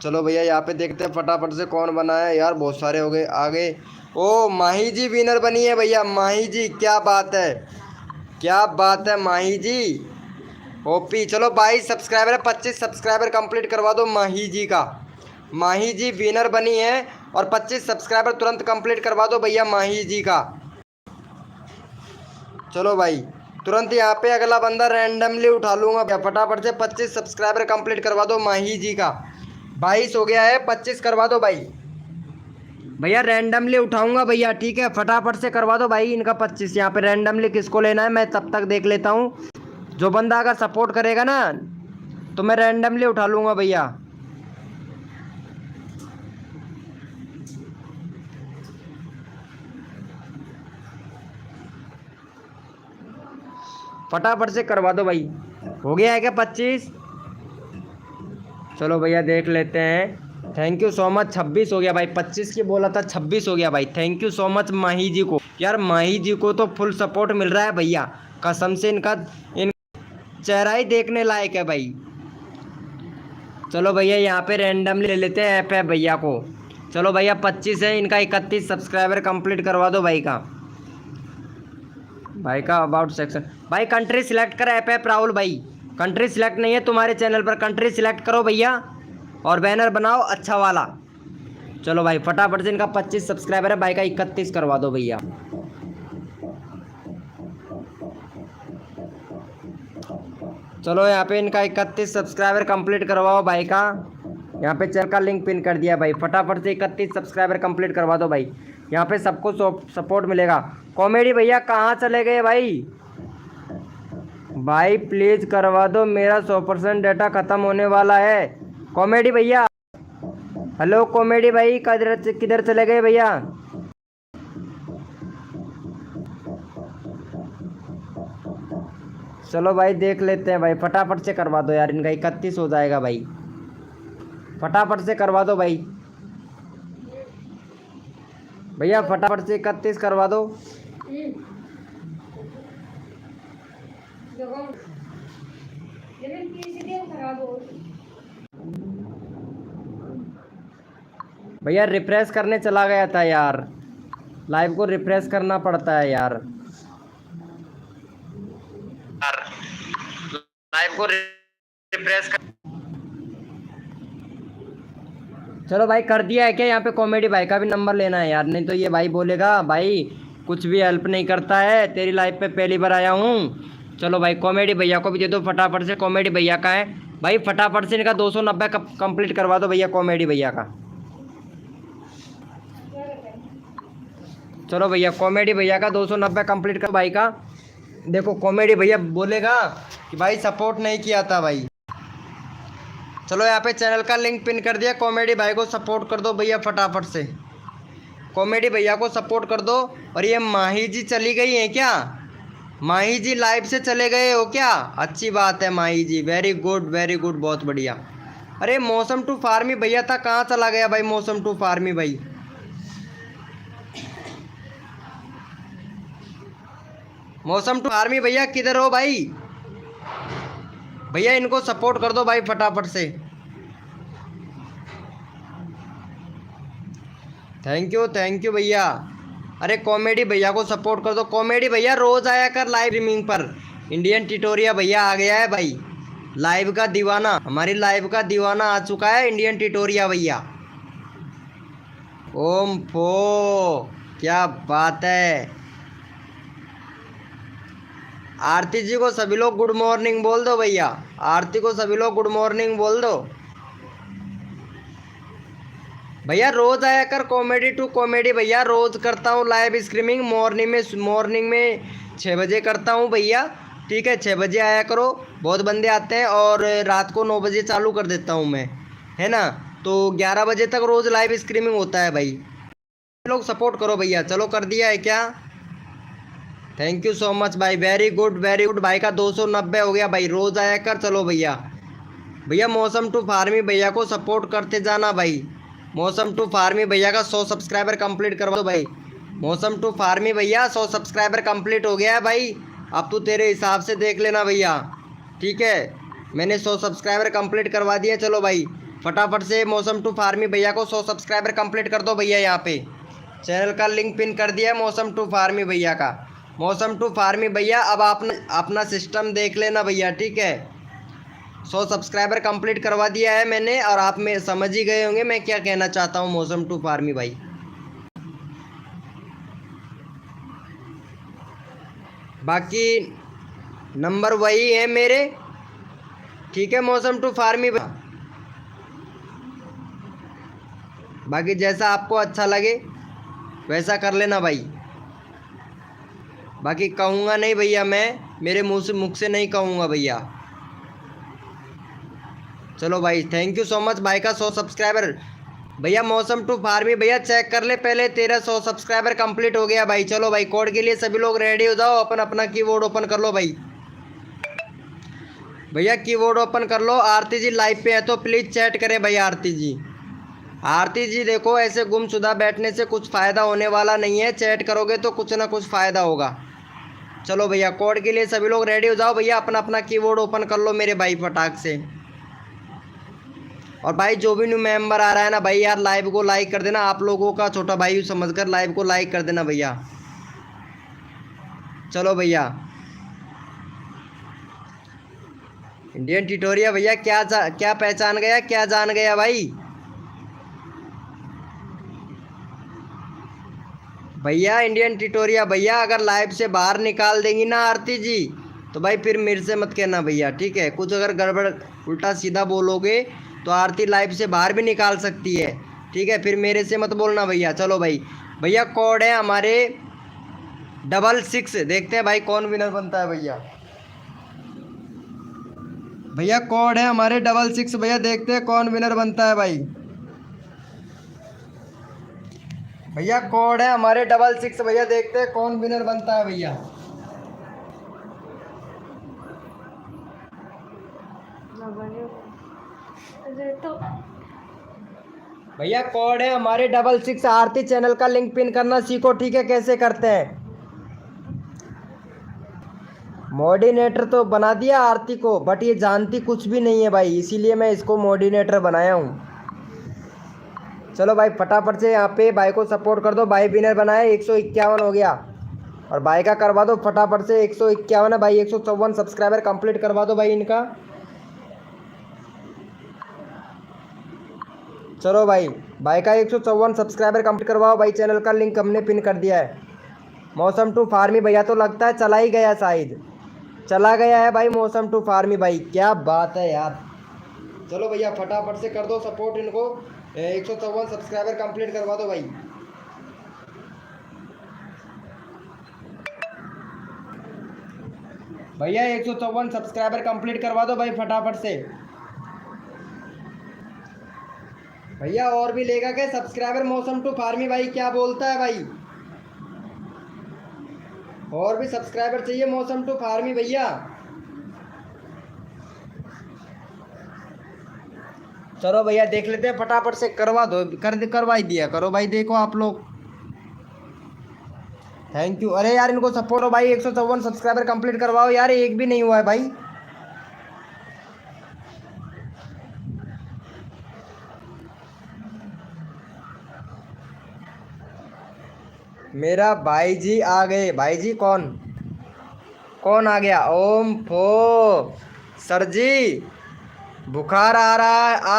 चलो भैया यहाँ पे देखते हैं फटाफट से कौन बना है यार, बहुत सारे हो गए आगे। ओ माही जी विनर बनी है भैया, माही जी क्या बात है, क्या बात है माही जी, ओपी। चलो 22 सब्सक्राइबर है, 25 सब्सक्राइबर कंप्लीट करवा दो माही जी का। माही जी विनर बनी है और 25 सब्सक्राइबर तुरंत कंप्लीट करवा दो भैया माही जी का। चलो भाई तुरंत यहाँ पे अगला बंदा रैंडमली उठा लूँगा, फटाफट से 25 सब्सक्राइबर कंप्लीट करवा दो माही जी का। 22 हो गया है, 25 करवा दो भाई। भैया रैंडमली उठाऊंगा भैया, ठीक है, फटाफट से करवा दो भाई इनका 25। यहाँ पे रैंडमली किसको लेना है मैं तब तक देख लेता हूँ। जो बंदा अगर सपोर्ट करेगा ना तो मैं रैंडमली उठा लूंगा भैया। फटाफट से करवा दो भाई। हो गया है क्या 25? चलो भैया देख लेते हैं। Thank you so much. 26 हो गया भाई, 25 की बोला था 26 हो गया भाई। थैंक यू सो मच माही जी को। यार माही जी को तो फुल सपोर्ट मिल रहा है भैया, कसम से इनका चेहरा ही देखने लायक है भाई। चलो भैया यहाँ पे रैंडमली ले लेते हैं ऐप है भैया को। चलो भैया 25 है इनका, 31 सब्सक्राइबर कंप्लीट करवा दो भाई का। भाई का अबाउट सेक्शन, भाई कंट्री सिलेक्ट कर ऐप है राहुल भाई। कंट्री सिलेक्ट नहीं है तुम्हारे चैनल पर, कंट्री सिलेक्ट करो भैया और बैनर बनाओ अच्छा वाला। चलो भाई फटाफट से इनका 25 सब्सक्राइबर है, भाई का 31 करवा दो भैया। चलो यहाँ पे इनका 31 सब्सक्राइबर कंप्लीट करवाओ भाई का। यहाँ पे चैनल का लिंक पिन कर दिया भाई, फटाफट से 31 सब्सक्राइबर कंप्लीट करवा दो भाई। यहाँ पे सबको सपोर्ट मिलेगा। कॉमेडी भैया कहाँ चले गए भाई? भाई प्लीज़ करवा दो, मेरा 100% डाटा ख़त्म होने वाला है। कॉमेडी भैया, हेलो कॉमेडी भाई, किधर चले गए भैया? चलो भाई देख लेते हैं भाई, फटाफट से करवा दो यार, इनका 31 हो जाएगा भाई। फटाफट से करवा दो भाई भैया, फटाफट से 31 करवा दो। भैया रिफ्रेश करने चला गया था यार, लाइव को रिफ्रेश करना पड़ता है यार, लाइव को रिफ्रेश कर। चलो भाई कर दिया है क्या? यहाँ पे कॉमेडी भाई का भी नंबर लेना है यार, नहीं तो ये भाई बोलेगा भाई कुछ भी हेल्प नहीं करता है, तेरी लाइव पे पहली बार आया हूँ। चलो भाई कॉमेडी भैया को भी दे दो फटाफट से। कॉमेडी भैया का है भाई, फटाफट से इनका 290 कंप्लीट करवा दो भैया कॉमेडी भैया का। चलो भैया कॉमेडी भैया का 290 कंप्लीट कर भाई का। देखो कॉमेडी भैया बोलेगा कि भाई सपोर्ट नहीं किया था भाई। चलो यहाँ पे चैनल का लिंक पिन कर दिया, कॉमेडी भाई को सपोर्ट कर दो भैया फटाफट से। कॉमेडी भैया को सपोर्ट कर दो। और ये माही जी चली गई हैं क्या? माही जी लाइव से चले गए हो क्या? अच्छी बात है माही जी, वेरी गुड वेरी गुड, बहुत बढ़िया। अरे मौसम टू फार्मी भैया था, कहाँ चला गया भाई मौसम टू फार्मी भाई? मौसम टू फार्मी भैया किधर हो भाई? भैया इनको सपोर्ट कर दो भाई फटाफट से। थैंक यू भैया। अरे कॉमेडी भैया को सपोर्ट कर दो। कॉमेडी भैया रोज आया कर लाइव स्ट्रीमिंग पर। इंडियन टिटोरिया भैया आ गया है भाई, लाइव का दीवाना, हमारी लाइव का दीवाना आ चुका है इंडियन टिटोरिया भैया। ओम फो, क्या बात है। आरती जी को सभी लोग गुड मॉर्निंग बोल दो भैया, आरती को सभी लोग गुड मॉर्निंग बोल दो भैया। रोज आया कर कॉमेडी टू कॉमेडी भैया, रोज करता हूँ लाइव स्ट्रीमिंग। मॉर्निंग में 6 बजे करता हूँ भैया, ठीक है 6 बजे आया करो, बहुत बंदे आते हैं। और रात को 9 बजे चालू कर देता हूँ मैं, है ना, तो 11 बजे तक रोज़ लाइव स्ट्रीमिंग होता है भाई। लोग सपोर्ट करो भैया। चलो कर दिया है क्या? थैंक यू सो मच भाई, वेरी गुड भाई का 290 हो गया भाई, रोज़ आया कर। चलो भैया भैया मौसम टू फार्मी भैया को सपोर्ट करते जाना भाई। मौसम टू फार्मी भैया का 100 सब्सक्राइबर कंप्लीट करवा दो भाई। मौसम टू फार्मी भैया 100 सब्सक्राइबर कंप्लीट हो गया है भाई, अब तू तेरे हिसाब से देख लेना भैया, ठीक है। मैंने 100 सब्सक्राइबर कंप्लीट करवा दिए। चलो भाई फटाफट से मौसम टू फार्मी भैया को 100 सब्सक्राइबर कंप्लीट कर दो भैया। यहाँ पे चैनल का लिंक पिन कर दिया है मौसम टू फार्मी भैया का। मौसम टू फार्मी भैया अब आप अपना सिस्टम देख लेना भैया, ठीक है। 100 सब्सक्राइबर कंप्लीट करवा दिया है मैंने, और आप में समझ ही गए होंगे मैं क्या कहना चाहता हूँ मौसम टू फार्मी भाई। बाकी नंबर वही है मेरे, ठीक है मौसम टू फार्मी भाई। बाकी जैसा आपको अच्छा लगे वैसा कर लेना भाई। बाकी कहूँगा नहीं भैया, मैं मेरे मुख से नहीं कहूँगा भैया। चलो भाई, थैंक यू सो मच भाई का 100 सब्सक्राइबर। भैया मौसम टू फार्मी भैया चेक कर ले पहले, तेरा 100 सब्सक्राइबर कंप्लीट हो गया भाई। चलो भाई, कोड के लिए सभी लोग रेडी हो जाओ, अपन अपना कीबोर्ड ओपन कर लो भाई। भैया कीबोर्ड ओपन कर लो। आरती जी लाइव पे है तो प्लीज़ चैट करें भाई। आरती जी, आरती जी देखो, ऐसे गुमशुदा बैठने से कुछ फ़ायदा होने वाला नहीं है, चैट करोगे तो कुछ ना कुछ फ़ायदा होगा। चलो भैया, कोड के लिए सभी लोग रेडी हो जाओ भैया, अपना अपना कीबोर्ड ओपन कर लो मेरे भाई फटाक से। और भाई जो भी न्यू मेंबर आ रहा है ना भाई, यार लाइव को लाइक कर देना, आप लोगों का छोटा भाई समझकर लाइव को लाइक कर देना भैया। चलो भैया, इंडियन ट्यूटोरियल भैया क्या पहचान गया, क्या जान गया भाई? भैया इंडियन ट्यूटोरियल भैया अगर लाइव से बाहर निकाल देंगी ना आरती जी, तो भाई फिर मेरे से मत कहना भैया, ठीक है? कुछ अगर गड़बड़ उल्टा सीधा बोलोगे तो आरती लाइव से बाहर भी निकाल सकती है, ठीक है? फिर मेरे से मत बोलना भैया। चलो भाई, भैया कोड है हमारे 66। देखते हैं भाई कौन विनर बनता है भैया। भैया कोड है हमारे 66 भैया, देखते हैं कौन विनर बनता है भाई। भैया कोड है हमारे 66 भैया, देखते हैं कौन विनर बनता है भैया। भैया कोड है हमारे 66। आरती चैनल का लिंक पिन करना सीखो, ठीक है? कैसे करते हैं? मॉडिनेटर तो बना दिया आरती को, बट ये जानती कुछ भी नहीं है भाई, इसीलिए मैं इसको मॉडिनेटर बनाया हूँ। चलो भाई फटाफट से यहाँ पे भाई को सपोर्ट कर दो। भाई विनर बनाया, 151 हो गया। और भाई का करवा दो फटाफट से, 151 है भाई, 154 सब्सक्राइबर कंप्लीट करवा दो भाई इनका। चलो भाई, भाई का 154 सब्सक्राइबर कंप्लीट करवाओ भाई। चैनल का लिंक हमने पिन कर दिया है। मौसम टू फार्मी भैया तो लगता है चला ही गया, शायद चला गया है भाई मौसम टू फार्मी भाई, क्या बात है यार। चलो भैया फटाफट से कर दो सपोर्ट इनको, 154 सब्सक्राइबर कंप्लीट करवा दो भाई। भैया 154 सब्सक्राइबर कंप्लीट करवा दो भाई फटाफट से। भैया और भी लेगा क्या सब्सक्राइबर मौसम टू फार्मी भाई, क्या बोलता है भाई? और भी सब्सक्राइबर चाहिए मौसम टू फार्मी भैया। चलो भैया देख लेते हैं, फटाफट से करवा दो, करवा ही दिया करो भाई। देखो आप लोग, थैंक यू। अरे यार इनको सपोर्ट हो भाई, 154 सब्सक्राइबर कंप्लीट करवाओ यार, एक भी नहीं हुआ है भाई। मेरा भाई जी आ गए। भाई जी कौन आ गया? ओम फो सर जी, बुखार आ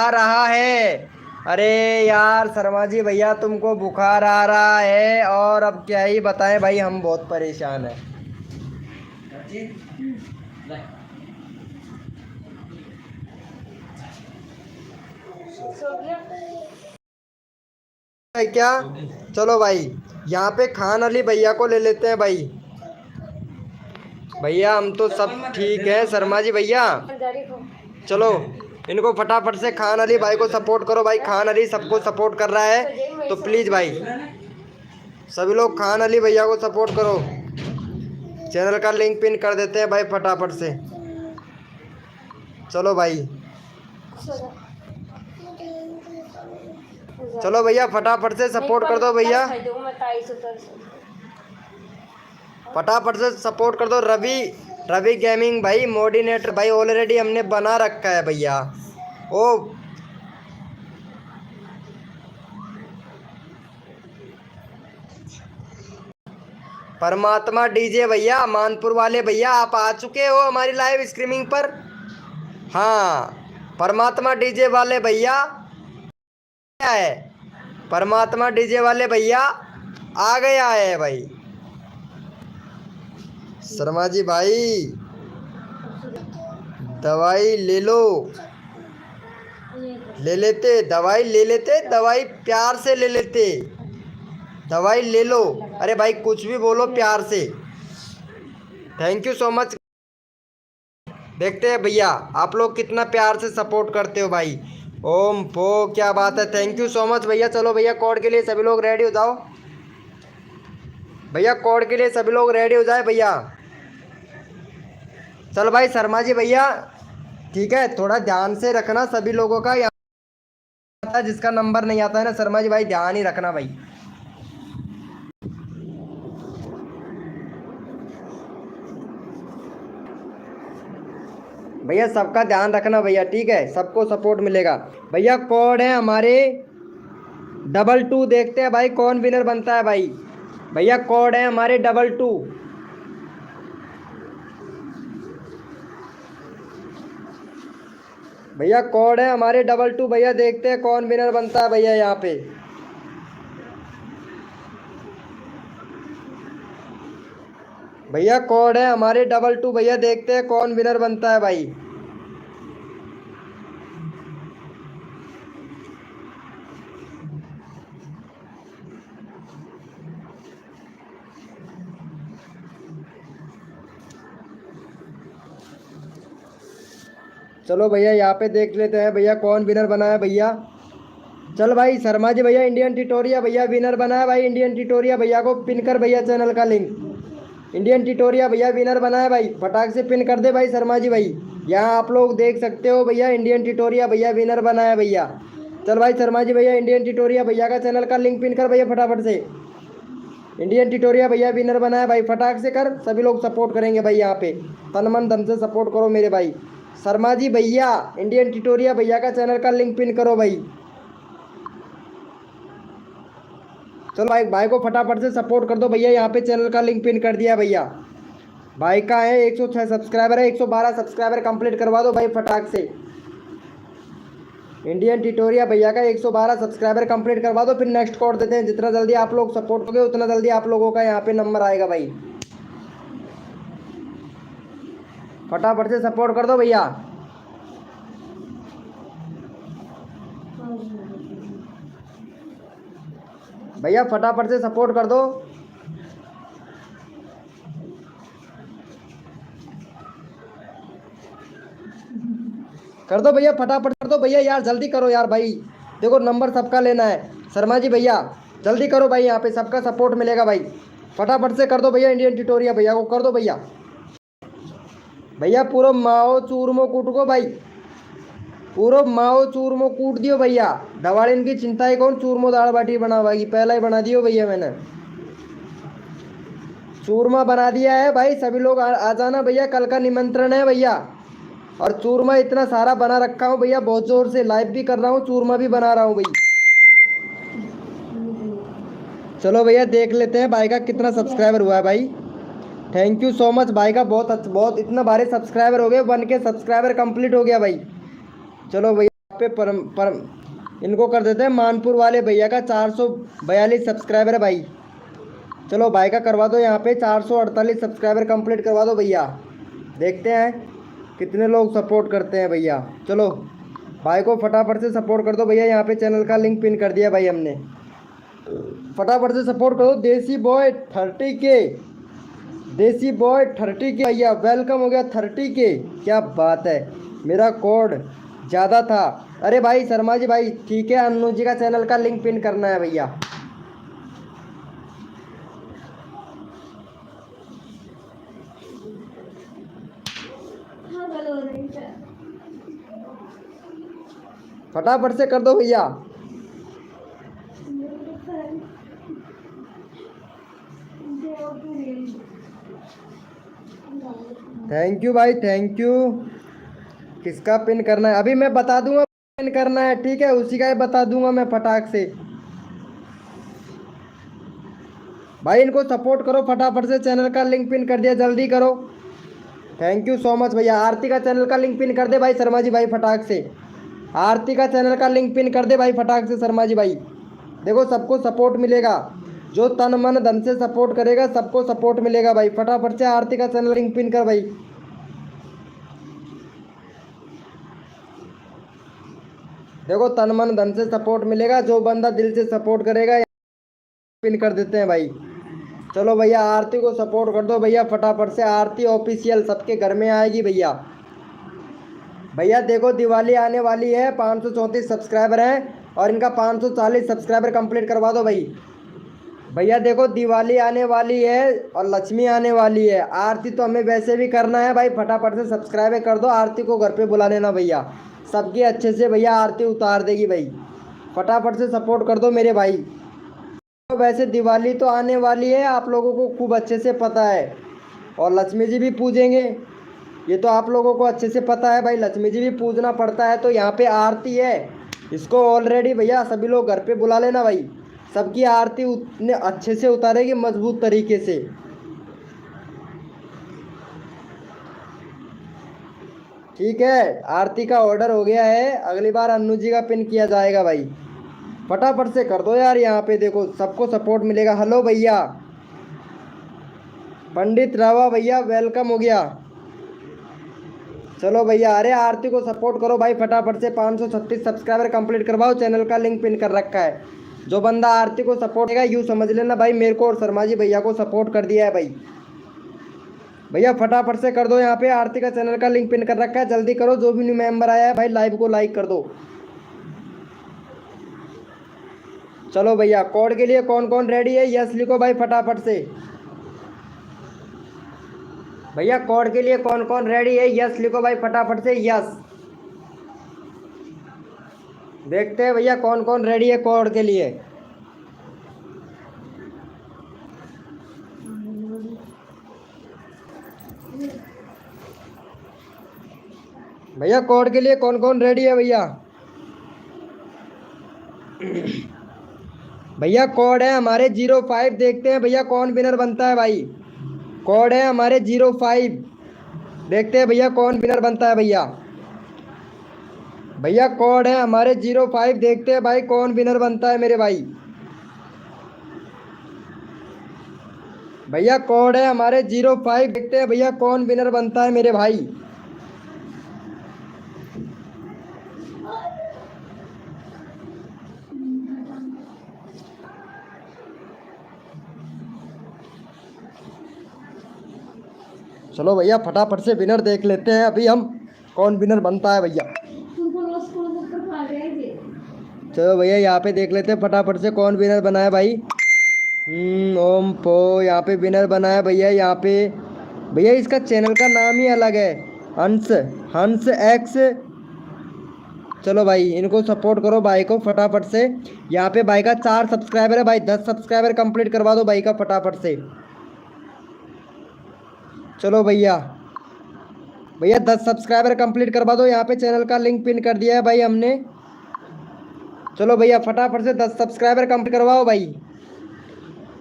रहा है। अरे यार शर्मा जी भैया, तुमको बुखार आ रहा है, और अब क्या ही बताएं भाई, हम बहुत परेशान हैं। क्या? चलो भाई, यहाँ पे खान अली भैया को ले लेते हैं भाई। भैया हम तो सब ठीक है शर्मा जी भैया। चलो इनको फटाफट से खान अली भाई को सपोर्ट करो भाई। खान अली सबको सपोर्ट कर रहा है, तो प्लीज़ भाई सभी लोग खान अली भैया को सपोर्ट करो। चैनल का लिंक पिन कर देते हैं भाई फटाफट से। चलो भाई, चलो भैया फटाफट से सपोर्ट कर दो भैया, फटाफट से सपोर्ट कर दो। रवि गेमिंग भाई मॉडिनेटर भाई ऑलरेडी हमने बना रखा है भैया। ओ परमात्मा डीजे भैया, मानपुर वाले भैया, आप आ चुके हो हमारी लाइव स्ट्रीमिंग पर। हाँ परमात्मा डीजे वाले भैया क्या है, परमात्मा डीजे वाले भैया आ गया है भाई। शर्मा जी भाई दवाई ले लो। ले लेते दवाई, ले लेते दवाई, प्यार से ले लेते दवाई, ले लो। अरे भाई कुछ भी बोलो प्यार से। Thank you so much. देखते हैं भैया आप लोग कितना प्यार से सपोर्ट करते हो भाई। ओम पो क्या बात है, थैंक यू सो मच भैया। चलो भैया कोड के लिए सभी लोग रेडी हो जाओ भैया, कोड के लिए सभी लोग रेडी हो जाए भैया। चलो भाई शर्मा जी भैया, ठीक है थोड़ा ध्यान से रखना सभी लोगों का। यहाँ जिसका नंबर नहीं आता है ना शर्मा जी भाई, ध्यान ही रखना भाई। भैया सबका ध्यान रखना भैया, ठीक है सबको सपोर्ट मिलेगा भैया। कोड है हमारे 22। देखते हैं भाई कौन विनर बनता है भाई। भैया कोड है हमारे 22। भैया कोड है हमारे 22 भैया। देखते हैं कौन विनर बनता है भैया यहाँ पे। भैया कोड है हमारे 22 भैया। देखते हैं कौन विनर बनता है भाई। चलो भैया यहाँ पे देख लेते हैं भैया कौन विनर बना है भैया। चल भाई शर्मा जी भैया इंडियन टिटोरिया भैया विनर बना है भाई। इंडियन टिटोरिया भैया को पिन कर भैया चैनल का लिंक। इंडियन टिटोरिया भैया विनर बना है भाई, फटाक से पिन कर दे भाई शर्मा जी भाई। यहाँ आप लोग देख सकते हो भैया इंडियन टिटोरिया भैया विनर बना है भैया। चल भाई शर्मा जी भैया इंडियन टिटोरिया भैया का चैनल का लिंक पिन कर भैया फटाफट से। इंडियन टिटोरिया भैया विनर बना है भाई, फटाक से कर। सभी लोग सपोर्ट करेंगे भाई यहाँ पे, तन मन धन से सपोर्ट करो मेरे भाई। शर्मा जी भैया इंडियन टिटोरिया भैया का चैनल का लिंक पिन करो भाई। चलो भाई भाई को फटाफट से सपोर्ट कर दो भैया। यहाँ पे चैनल का लिंक पिन कर दिया भैया। भाई का है 106 सब्सक्राइबर है, 112 सब्सक्राइबर कंप्लीट करवा दो भाई फटाक से। इंडियन टिटोरिया भैया का 112 सब्सक्राइबर कंप्लीट करवा दो, फिर नेक्स्ट कोड देते हैं। जितना जल्दी आप लोग सपोर्ट करोगे उतना जल्दी आप लोगों का यहाँ पे नंबर आएगा भाई। फटाफट से सपोर्ट कर दो भैया। भैया फटाफट से सपोर्ट कर दो। कर दो भैया फटाफट कर दो भैया, यार जल्दी करो यार भाई। देखो नंबर सबका लेना है शर्मा जी भैया, जल्दी करो भाई। यहाँ पे सबका सपोर्ट मिलेगा भाई, फटाफट से कर दो भैया। इंडियन टिटोरिया भैया को कर दो भैया। भैया पूरा माओ चूरमो कूट को भाई, पूरा माओ चूरमो कूट दियो भैया। दवाड़िन की चिंता ही कौन, चूरमो दाल बाटी बनावागी, पहला ही बना दियो भैया मैंने। चूरमा बना दिया है भाई, सभी लोग आ जाना भैया, कल का निमंत्रण है भैया। और चूरमा इतना सारा बना रखा हूँ भैया, बहुत जोर से लाइव भी कर रहा हूँ, चूरमा भी बना रहा हूँ भैया। चलो भैया देख लेते हैं भाई का कितना सब्सक्राइबर हुआ है भाई। थैंक यू सो मच भाई का, बहुत इतना भारी सब्सक्राइबर हो गए, 1K सब्सक्राइबर कंप्लीट हो गया भाई। चलो भैया पे परम इनको कर देते हैं। मानपुर वाले भैया का 442 सब्सक्राइबर है भाई। चलो भाई का करवा दो यहाँ पे 448 सब्सक्राइबर कंप्लीट करवा दो भैया। देखते हैं कितने लोग सपोर्ट करते हैं भैया। चलो भाई को फटाफट से सपोर्ट कर दो भैया। यहाँ पे चैनल का लिंक पिन कर दिया भाई हमने, फटाफट से सपोर्ट करो। देसी बॉय 30K, देसी बॉय 30K भैया, वेलकम हो गया 30K। क्या बात है, मेरा कोड ज़्यादा था। अरे भाई शर्मा जी भाई ठीक है, अन्नू जी का चैनल का लिंक पिन करना है भैया। फटाफट से कर दो भैया। थैंक यू भाई थैंक यू। किसका पिन करना है अभी मैं बता दूंगा, पिन करना है ठीक है, उसी का ही बता दूंगा मैं फटाक से। भाई इनको सपोर्ट करो फटाफट से, चैनल का लिंक पिन कर दिया, जल्दी करो। थैंक यू सो मच भैया। आरती का चैनल का लिंक पिन कर दे भाई शर्मा जी भाई फटाक से। आरती का चैनल का लिंक पिन कर दे भाई फटाक से शर्मा जी भाई। देखो सबको सपोर्ट मिलेगा, जो तन मन धन से सपोर्ट करेगा सबको सपोर्ट मिलेगा भाई। फटाफट से आरती का चैनल लिंक पिन कर भाई। देखो तन मन धन से सपोर्ट मिलेगा, जो बंदा दिल से सपोर्ट करेगा पिन कर देते हैं भाई। चलो भैया आरती को सपोर्ट कर दो भैया फटाफट से, आरती ऑफिशियल सबके घर में आएगी भैया। भैया देखो दिवाली आने वाली है, 534 सब्सक्राइबर हैं और इनका 540 सब्सक्राइबर कंप्लीट करवा दो भाई। भैया देखो दिवाली आने वाली है और लक्ष्मी आने वाली है, आरती तो हमें वैसे भी करना है भाई, फटाफट से सब्सक्राइब कर दो, आरती को घर पे बुला लेना भैया, सबकी अच्छे से भैया आरती उतार देगी भाई, फटाफट से सपोर्ट कर दो मेरे भाई। तो वैसे दिवाली तो आने वाली है, आप लोगों को खूब अच्छे से पता है, और लक्ष्मी जी भी पूजेंगे, ये तो आप लोगों को अच्छे से पता है भाई, लक्ष्मी जी भी पूजना पड़ता है। तो यहाँ पे आरती है, इसको ऑलरेडी भैया सभी लोग घर पे बुला लेना भाई, सबकी आरती उतने अच्छे से उतारेगी मजबूत तरीके से। ठीक है, आरती का ऑर्डर हो गया है, अगली बार अन्नू जी का पिन किया जाएगा भाई, फटाफट से कर दो यार। यहाँ पे देखो सबको सपोर्ट मिलेगा। हेलो भैया पंडित रावा भैया वेलकम हो गया। चलो भैया, अरे आरती को सपोर्ट करो भाई फटाफट से, 536 सब्सक्राइबर कंप्लीट करवाओ, चैनल का लिंक पिन कर रखा है। जो बंदा आरती को सपोर्ट करेगा यूँ समझ लेना भाई मेरे को और शर्मा जी भैया को सपोर्ट कर दिया है भाई। भैया फटाफट से कर दो, यहाँ पे आरती का चैनल का लिंक पिन कर रखा है, जल्दी करो, जो भी न्यू मेंबर आया है भाई लाइव को लाइक कर दो। चलो भैया कोड के लिए कौन कौन रेडी है यस लिखो भाई फटाफट से। भैया कोड के लिए कौन कौन रेडी है यस लिखो भाई फटाफट से, यस। देखते हैं भैया कौन कौन रेडी है कोड के लिए। भैया कोड के लिए कौन कौन रेडी है भैया। भैया कोड है हमारे 05, देखते हैं भैया कौन विनर बनता है भाई। कोड है हमारे 05, देखते हैं भैया कौन विनर बनता है भैया। भैया कोड है हमारे 05, देखते हैं भाई कौन विनर बनता है मेरे भाई। भैया कोड है हमारे 05, देखते हैं भैया कौन विनर बनता है मेरे भाई। चलो भैया फटाफट से विनर देख लेते हैं अभी हम, कौन विनर बनता है भैया। चलो भैया यहाँ पे देख लेते हैं फटाफट से कौन विनर बना है भाई। ओम पो यहाँ पे विनर बना है भैया। यहाँ पे भैया इसका चैनल का नाम ही अलग है, हंस एक्स। चलो भाई इनको सपोर्ट करो भाई को फटाफट से। यहाँ पे भाई का 4 सब्सक्राइबर है भाई, 10 सब्सक्राइबर कंप्लीट करवा दो भाई का फटाफट से। चलो भैया 10 सब्सक्राइबर कंप्लीट करवा दो, यहाँ पे चैनल का लिंक पिन कर दिया है भाई हमने। चलो भैया फटाफट से 10 सब्सक्राइबर कंप्लीट करवाओ भाई।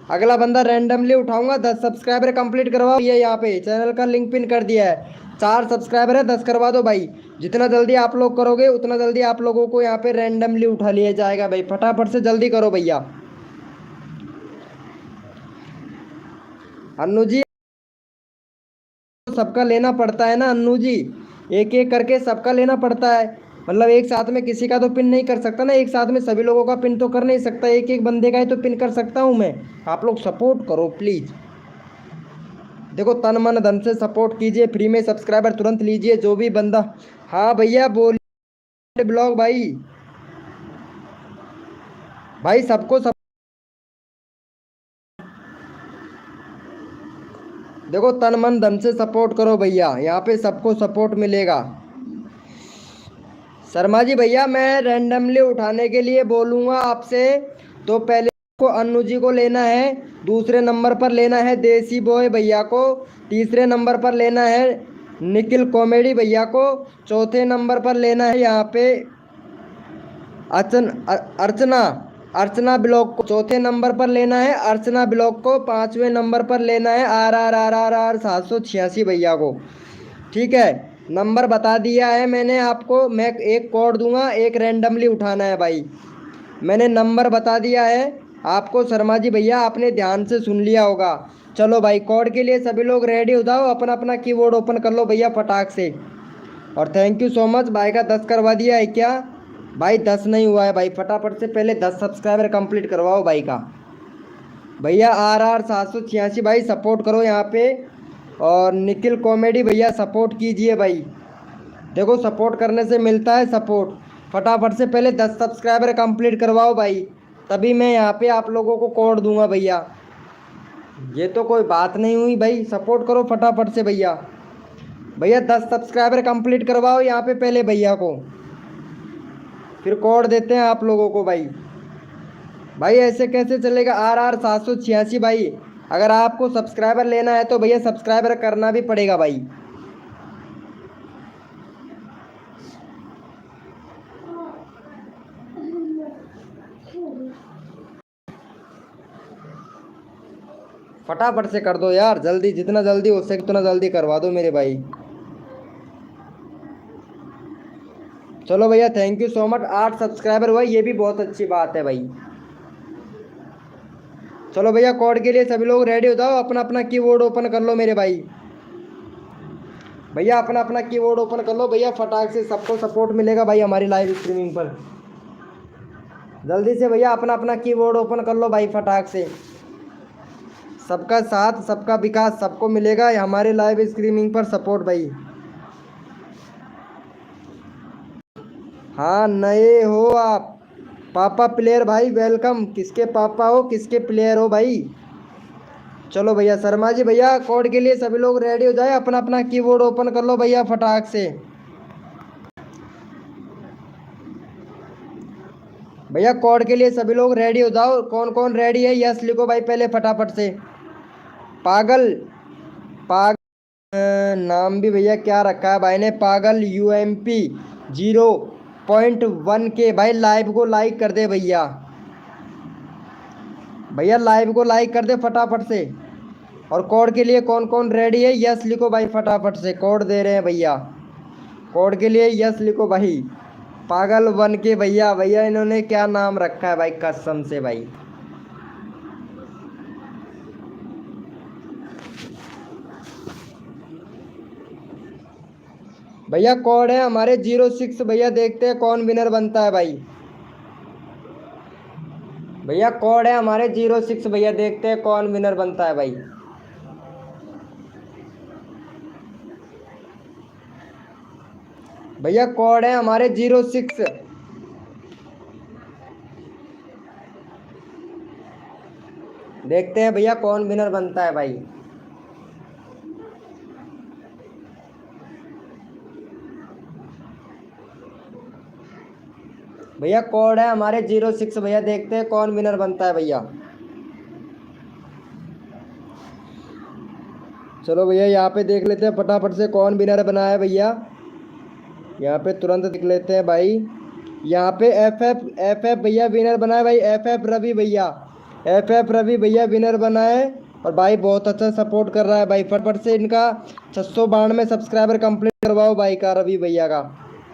अगला बंदा रैंडमली उठाऊंगा, 10 सब्सक्राइबर कंप्लीट करवाओ। ये यहाँ पे चैनल का लिंक पिन कर दिया है, 4 सब्सक्राइबर है, 10 करवा दो भाई। जितना जल्दी आप लोग करोगे उतना जल्दी आप लोगों को यहाँ पे रैंडमली उठा लिया जाएगा भाई, फटाफट से जल्दी करो भैया। अन्नू जी सबका लेना पड़ता है ना अन्नू जी, एक एक करके सबका लेना पड़ता है, मतलब एक साथ में किसी का तो पिन नहीं कर सकता ना, एक साथ में सभी लोगों का पिन तो कर नहीं सकता, एक एक बंदे का ही तो पिन कर सकता हूँ मैं। आप लोग सपोर्ट करो प्लीज़, देखो तन मन धन से सपोर्ट कीजिए, फ्री में सब्सक्राइबर तुरंत लीजिए जो भी बंदा। हाँ भैया बोलिए ब्लॉग भाई, भाई सबको देखो तन मन धन से सपोर्ट करो भैया, यहाँ पे सबको सपोर्ट मिलेगा। शर्मा जी भैया मैं रैंडमली उठाने के लिए बोलूँगा आपसे, तो पहले को अन्नू जी को लेना है, दूसरे नंबर पर लेना है देसी बॉय भैया को, तीसरे नंबर पर लेना है निखिल कॉमेडी भैया को, चौथे नंबर पर लेना है यहाँ पे अर्चना ब्लॉक को, चौथे नंबर पर लेना है अर्चना ब्लॉक को, 5वें नंबर पर लेना है RR 786 भैया को। ठीक है, नंबर बता दिया है मैंने आपको, मैं एक कोड दूंगा, एक रैंडमली उठाना है भाई, मैंने नंबर बता दिया है आपको। शर्मा जी भैया आपने ध्यान से सुन लिया होगा। चलो भाई कोड के लिए सभी लोग रेडी हो जाओ, अपना अपना कीबोर्ड ओपन कर लो भैया फटाक से। और थैंक यू सो मच, भाई का 10 करवा दिया है क्या भाई 10 नहीं हुआ है भाई, फटाफट से पहले 10 सब्सक्राइबर कंप्लीट करवाओ भाई का। भैया RR 786 भाई सपोर्ट करो यहाँ पे। और निखिल कॉमेडी भैया सपोर्ट कीजिए भाई, देखो सपोर्ट करने से मिलता है सपोर्ट। फटाफट से पहले 10 सब्सक्राइबर कंप्लीट करवाओ भाई, तभी मैं यहाँ पे आप लोगों को कोड दूंगा भैया। ये तो कोई बात नहीं हुई भाई, सपोर्ट करो फटाफट से भैया। भैया 10 सब्सक्राइबर कंप्लीट करवाओ यहाँ पे पहले भैया को, फिर कोड देते हैं आप लोगों को भाई। भाई ऐसे कैसे चलेगा RR 786 भाई, अगर आपको सब्सक्राइबर लेना है तो भैया सब्सक्राइबर करना भी पड़ेगा भाई। फटाफट से कर दो यार जल्दी, जितना जल्दी हो सके उतना जल्दी करवा दो मेरे भाई। चलो भैया thank you so much, 8 subscriber हुआ, ये भी बहुत अच्छी बात है भाई। चलो भैया कोड के लिए सभी लोग रेडी हो जाओ, अपना अपना कीबोर्ड ओपन कर लो मेरे भाई। भैया अपना अपना कीबोर्ड ओपन कर लो भैया, फटाक से सबको सपोर्ट मिलेगा भाई हमारी लाइव स्ट्रीमिंग पर। जल्दी से भैया अपना अपना कीबोर्ड ओपन कर लो भाई फटाक से। सबका साथ सबका विकास सबको मिलेगा हमारे लाइव स्ट्रीमिंग पर सपोर्ट भाई। हाँ नए हो आप पापा प्लेयर भाई, वेलकम। किसके पापा हो किसके प्लेयर हो भाई। चलो भैया शर्मा जी भैया कोड के लिए सभी लोग रेडी हो जाए, अपना अपना कीबोर्ड ओपन कर लो भैया फटाक से। भैया कोड के लिए सभी लोग रेडी हो जाओ, कौन कौन रेडी है यस लिखो भाई पहले फटाफट से। पागल नाम भी भैया क्या रखा है भाई ने, पागल UMP 0.1 के भाई लाइव को लाइक कर दे भैया। भैया लाइव को लाइक कर दे फटाफट से। और कोड के लिए कौन कौन रेडी है यस लिखो भाई फटाफट से, कोड दे रहे हैं भैया। कोड के लिए यस लिखो भाई। पागल 1 के भैया, भैया इन्होंने क्या नाम रखा है भाई कसम से भाई। भैया कोड है हमारे 06, भैया देखते हैं कौन विनर बनता है भाई। भैया कोड है हमारे 06, भैया देखते हैं कौन विनर बनता है भाई। भैया कोड है हमारे 06, देखते हैं भैया कौन विनर बनता है भाई। भैया कोड है हमारे 06, भैया देखते हैं कौन विनर बनता है भैया। चलो भैया यहाँ पे देख लेते हैं फटाफट से कौन विनर बना है भैया, यहाँ पे तुरंत देख लेते हैं भाई। यहाँ पे FF भैया विनर बना है भाई, FF रवि भैया, FF रवि भैया विनर बना है। और भाई बहुत अच्छा सपोर्ट कर रहा है भाई, फटाफट से इनका 692 सब्सक्राइबर कंप्लीट करवाओ भाई का, रवि भैया का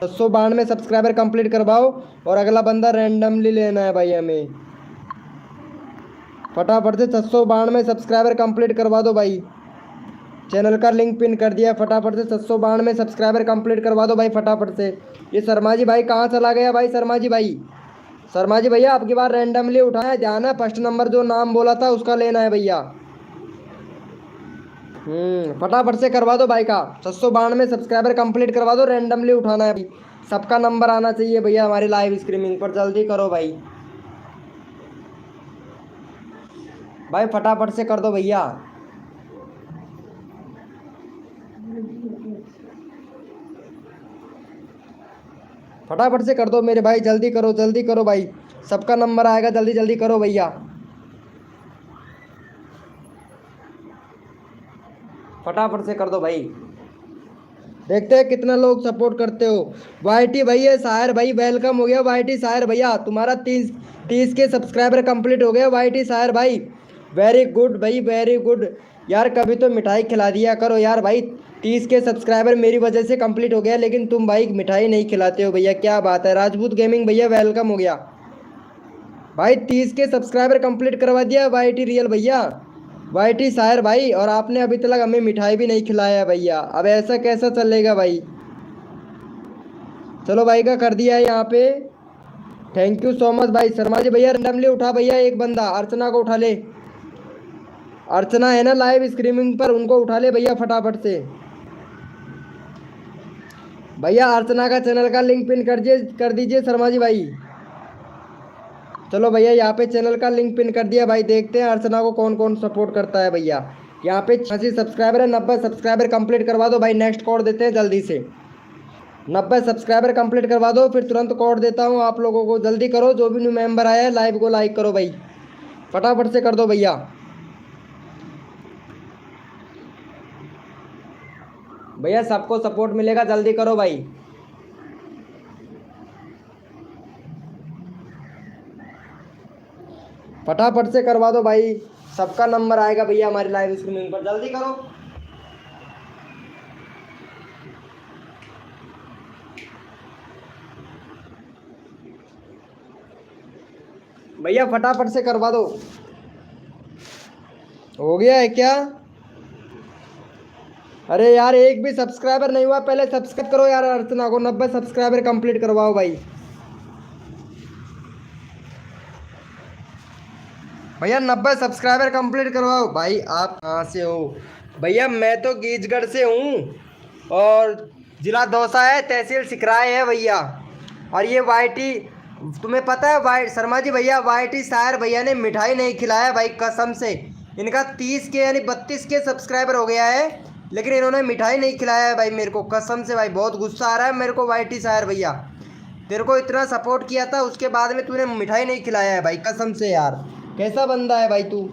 692 सब्सक्राइबर कंप्लीट करवाओ। और अगला बंदा रैंडमली लेना है भाई हमें, फटाफट से 692 सब्सक्राइबर कंप्लीट करवा दो भाई। चैनल का लिंक पिन कर दिया, फटाफट से 692 सब्सक्राइबर कंप्लीट करवा दो भाई फटाफट से। ये शर्मा जी भाई कहाँ चला गया भाई, शर्मा जी भाई, शर्मा जी भैया आपकी बार रैंडमली उठाया, ध्यान है फर्स्ट नंबर जो नाम बोला था उसका लेना है भैया। फटाफट से करवा दो भाई का 692 सब्सक्राइबर कंप्लीट करवा दो, रैंडमली उठाना है भाई, सबका नंबर आना चाहिए भैया हमारी लाइव स्ट्रीमिंग पर, जल्दी करो भाई। भाई फटाफट से कर दो भैया। फटाफट से कर दो मेरे भाई, जल्दी करो भाई, सबका नंबर आएगा, जल्दी जल्दी करो भैया। फटाफट से कर दो भाई, देखते हैं कितना लोग सपोर्ट करते हो। YT भैया साहिर भाई वेलकम हो गया, YT साहिर भैया तुम्हारा 30 के सब्सक्राइबर कंप्लीट हो गया YT साहिर भाई, वेरी गुड भाई वेरी गुड। यार कभी तो मिठाई खिला दिया करो यार भाई, 30 के सब्सक्राइबर मेरी वजह से कंप्लीट हो गया, लेकिन तुम भाई मिठाई नहीं खिलाते हो भैया, क्या बात है। राजपूत गेमिंग भैया वेलकम हो गया भाई, 30 के सब्सक्राइबर कंप्लीट करवा दिया YT रियल भैया, YT साहिर भाई। और आपने अभी तक हमें मिठाई भी नहीं खिलाया भैया, अब ऐसा कैसा चलेगा भाई। चलो भाई का कर दिया है यहाँ पे, थैंक यू सो मच भाई। शर्मा जी भैया रैंडमली उठा भैया एक बंदा, अर्चना को उठा ले। अर्चना है ना लाइव स्ट्रीमिंग पर, उनको उठा ले भैया फटाफट से। भैया अर्चना का चैनल का लिंक पिन कर दीजिए शर्मा जी भाई। चलो भैया यहाँ पे चैनल का लिंक पिन कर दिया भाई। देखते हैं अर्चना को कौन कौन सपोर्ट करता है भैया। यहाँ पे 86 सब्सक्राइबर है, 90 सब्सक्राइबर कंप्लीट करवा दो भाई। नेक्स्ट कोड देते हैं जल्दी से। 90 सब्सक्राइबर कंप्लीट करवा दो, फिर तुरंत कोड देता हूँ आप लोगों को। जल्दी करो, जो भी न्यू मेंबर आया है लाइव को लाइक करो भाई, फटाफट से कर दो भैया। भैया सबको सपोर्ट मिलेगा, जल्दी करो भाई। फटाफट से करवा दो भाई, सबका नंबर आएगा भैया हमारी लाइव स्ट्रीमिंग पर। जल्दी करो भैया, फटाफट से करवा दो। हो गया है क्या? अरे यार एक भी सब्सक्राइबर नहीं हुआ, पहले सब्सक्राइब करो यार अर्चना को। 90 सब्सक्राइबर कंप्लीट करवाओ भाई। भैया 90 सब्सक्राइबर कंप्लीट करवाओ भाई। आप कहाँ से हो भैया? मैं तो गीजगढ़ से हूँ और ज़िला दौसा है, तहसील सिकराय है भैया। और ये वाईटी, तुम्हें पता है वाई शर्मा जी भैया, वाईटी शायर भैया ने मिठाई नहीं खिलाया भाई कसम से। इनका 30 के यानी 32 के सब्सक्राइबर हो गया है, लेकिन इन्होंने मिठाई नहीं खिलाया है भाई मेरे को कसम से भाई। बहुत गुस्सा आ रहा है मेरे को वाईटी शायर भैया, तेरे को इतना सपोर्ट किया था उसके बाद में तूने मिठाई नहीं खिलाया है भाई कसम से यार। कैसा बंदा है भाई तू?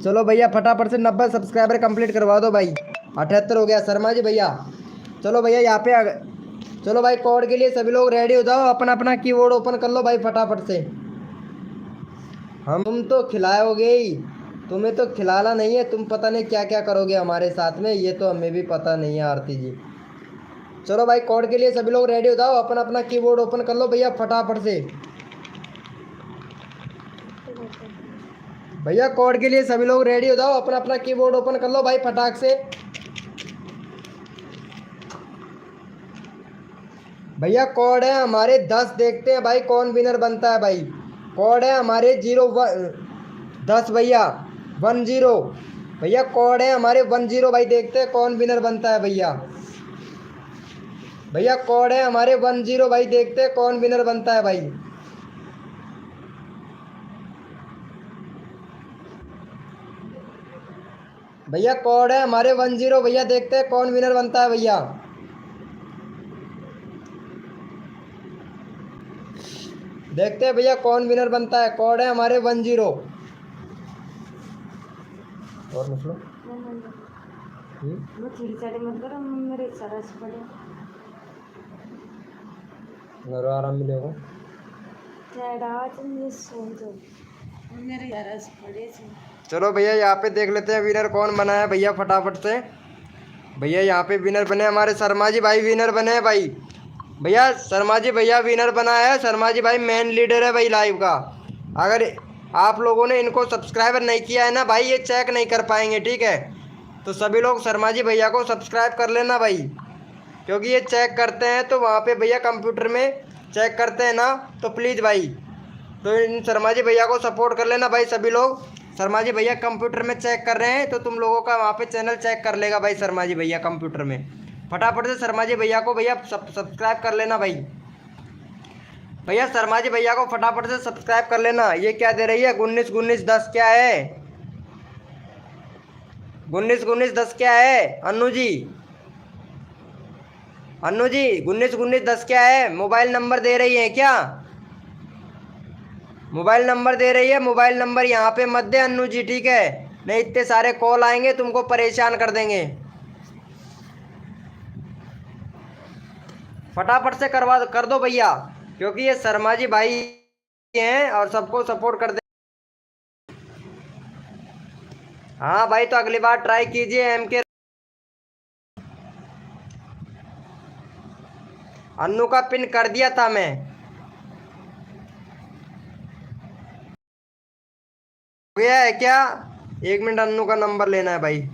चलो भैया फटाफट से 90 सब्सक्राइबर कंप्लीट करवा दो भाई। 78 हो गया शर्मा जी भैया। चलो भैया यहाँ पे चलो भाई कोड के लिए सभी लोग रेडी हो जाओ, अपना अपना कीबोर्ड ओपन कर लो भाई फटाफट से। हम तुम तो खिलाओगे ही, तुम्हें तो खिलाना नहीं है, तुम पता नहीं क्या क्या करोगे हमारे साथ में, ये तो हमें भी पता नहीं है आरती जी। चलो भाई कोड के लिए सभी लोग रेडी हो जाओ, अपना अपना कीबोर्ड ओपन कर लो भैया फटाफट से। भैया कोड के लिए सभी लोग रेडी हो जाओ, अपना अपना कीबोर्ड ओपन कर लो भाई फटाक से। भैया कोड है हमारे 10, देखते हैं भाई कौन विनर बनता है भाई। कोड है हमारे 10 भैया 10। भैया कोड है हमारे 10 भाई, देखते हैं कौन विनर बनता है भैया। भैया कोड है हमारे 10 भाई, देखते हैं कौन विनर बनता है भाई। भैया कोड है हमारे 10 भैया, देखते हैं कौन विनर बनता है भैया। देखते हैं भैया कौन विनर बनता है। कोड है हमारे 10। और मतलब आराम मिलेगा। चलो भैया यहाँ पे देख लेते हैं विनर कौन बना है भैया फटाफट से। भैया यहाँ पे विनर बने हमारे शर्मा जी भाई, विनर बने हैं भाई। भैया शर्मा जी भैया विनर बना है। शर्मा जी भाई मेन लीडर है भाई लाइव का। अगर आप लोगों ने इनको सब्सक्राइबर नहीं किया है ना भाई, ये चेक नहीं कर पाएंगे, ठीक है? तो सभी लोग शर्मा जी भैया को सब्सक्राइब कर लेना भाई, क्योंकि ये चेक करते हैं तो वहाँ पे भैया कंप्यूटर में चेक करते हैं ना, तो प्लीज़ भाई तो इन शर्मा जी भैया को सपोर्ट कर लेना भाई सभी लोग। शर्मा जी भैया कंप्यूटर में चेक कर रहे हैं, तो तुम लोगों का वहाँ पे चैनल चेक कर लेगा भाई शर्मा जी भैया कंप्यूटर में। फटाफट से शर्मा जी भैया को भैया सब्सक्राइब कर लेना भाई। भैया शर्मा जी भैया को फटाफट से सब्सक्राइब कर लेना। ये क्या दे रही है? 19 19 10 क्या है? 19 19 10 क्या है अन्नू जी? अन्नू जी 19 19 10 क्या है? मोबाइल नंबर दे रही है क्या? मोबाइल नंबर दे रही है? मोबाइल नंबर यहाँ पे मत दे अन्नू जी, ठीक है? नहीं इतने सारे कॉल आएंगे, तुमको परेशान कर देंगे। फटाफट से कर दो भैया, क्योंकि ये शर्मा जी भाई हैं और सबको सपोर्ट कर दे। हाँ भाई तो अगली बार ट्राई कीजिए MK। अन्नू का पिन कर दिया था मैं। हो गया है क्या? 1 मिनट, अन्नू का नंबर लेना है भाई।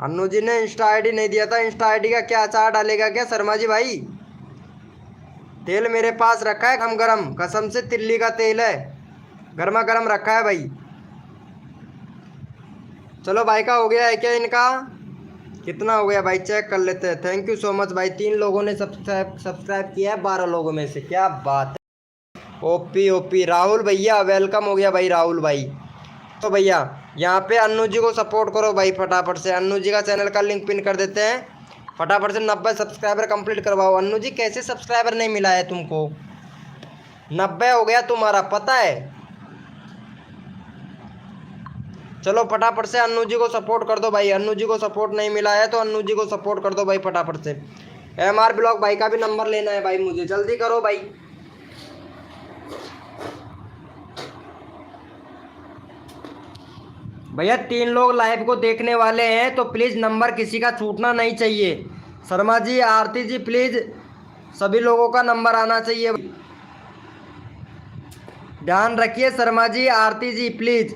अन्नू जी ने इंस्टा आईडी नहीं दिया था। इंस्टा आईडी का क्या अचार डालेगा क्या शर्मा जी भाई? तेल मेरे पास रखा है गरम गरम, कसम से तिल्ली का तेल है, गर्मा गर्म रखा है भाई। चलो भाई का हो गया है क्या इनका? कितना हो गया भाई चेक कर लेते हैं। थैंक यू सो मच भाई, 3 लोगों ने सब्सक्राइब किया है 12 लोगों में से, क्या बात है। ओपी ओपी राहुल भैया वेलकम हो गया भाई राहुल भाई। तो भैया यहाँ पे अन्नू जी को सपोर्ट करो भाई फटाफट से। अन्नू जी का चैनल का लिंक पिन कर देते हैं, फटाफट से 90 सब्सक्राइबर कंप्लीट करवाओ। अन्नू जी कैसे सब्सक्राइबर नहीं मिला है तुमको? 90 हो गया तुम्हारा, पता है। चलो फटाफट से अन्नू जी को सपोर्ट कर दो भाई। अन्नू जी को सपोर्ट नहीं मिला है तो अन्नू जी को सपोर्ट कर दो भाई फटाफट से। MR ब्लॉग भाई का भी नंबर लेना है भाई मुझे, जल्दी करो भाई। भैया 3 लोग लाइव को देखने वाले हैं तो प्लीज़ नंबर किसी का छूटना नहीं चाहिए। शर्मा जी, आरती जी, प्लीज़ सभी लोगों का नंबर आना चाहिए, ध्यान रखिए। शर्मा जी, आरती जी, प्लीज़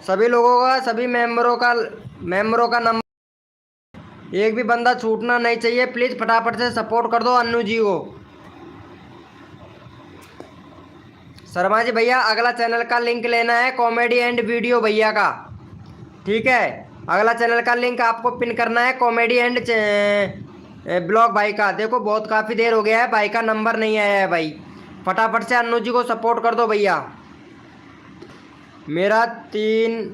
सभी लोगों का, सभी मेंबरों का नंबर, एक भी बंदा छूटना नहीं चाहिए। प्लीज़ फटाफट से सपोर्ट कर दो अन्नू जी को। शर्मा जी भैया अगला चैनल का लिंक लेना है, कॉमेडी एंड वीडियो भैया का, ठीक है। अगला चैनल का लिंक आपको पिन करना है, कॉमेडी एंड ब्लॉग भाई का। देखो बहुत काफ़ी देर हो गया है, भाई का नंबर नहीं आया है भाई। फटाफट से अन्नू जी को सपोर्ट कर दो भैया। मेरा 3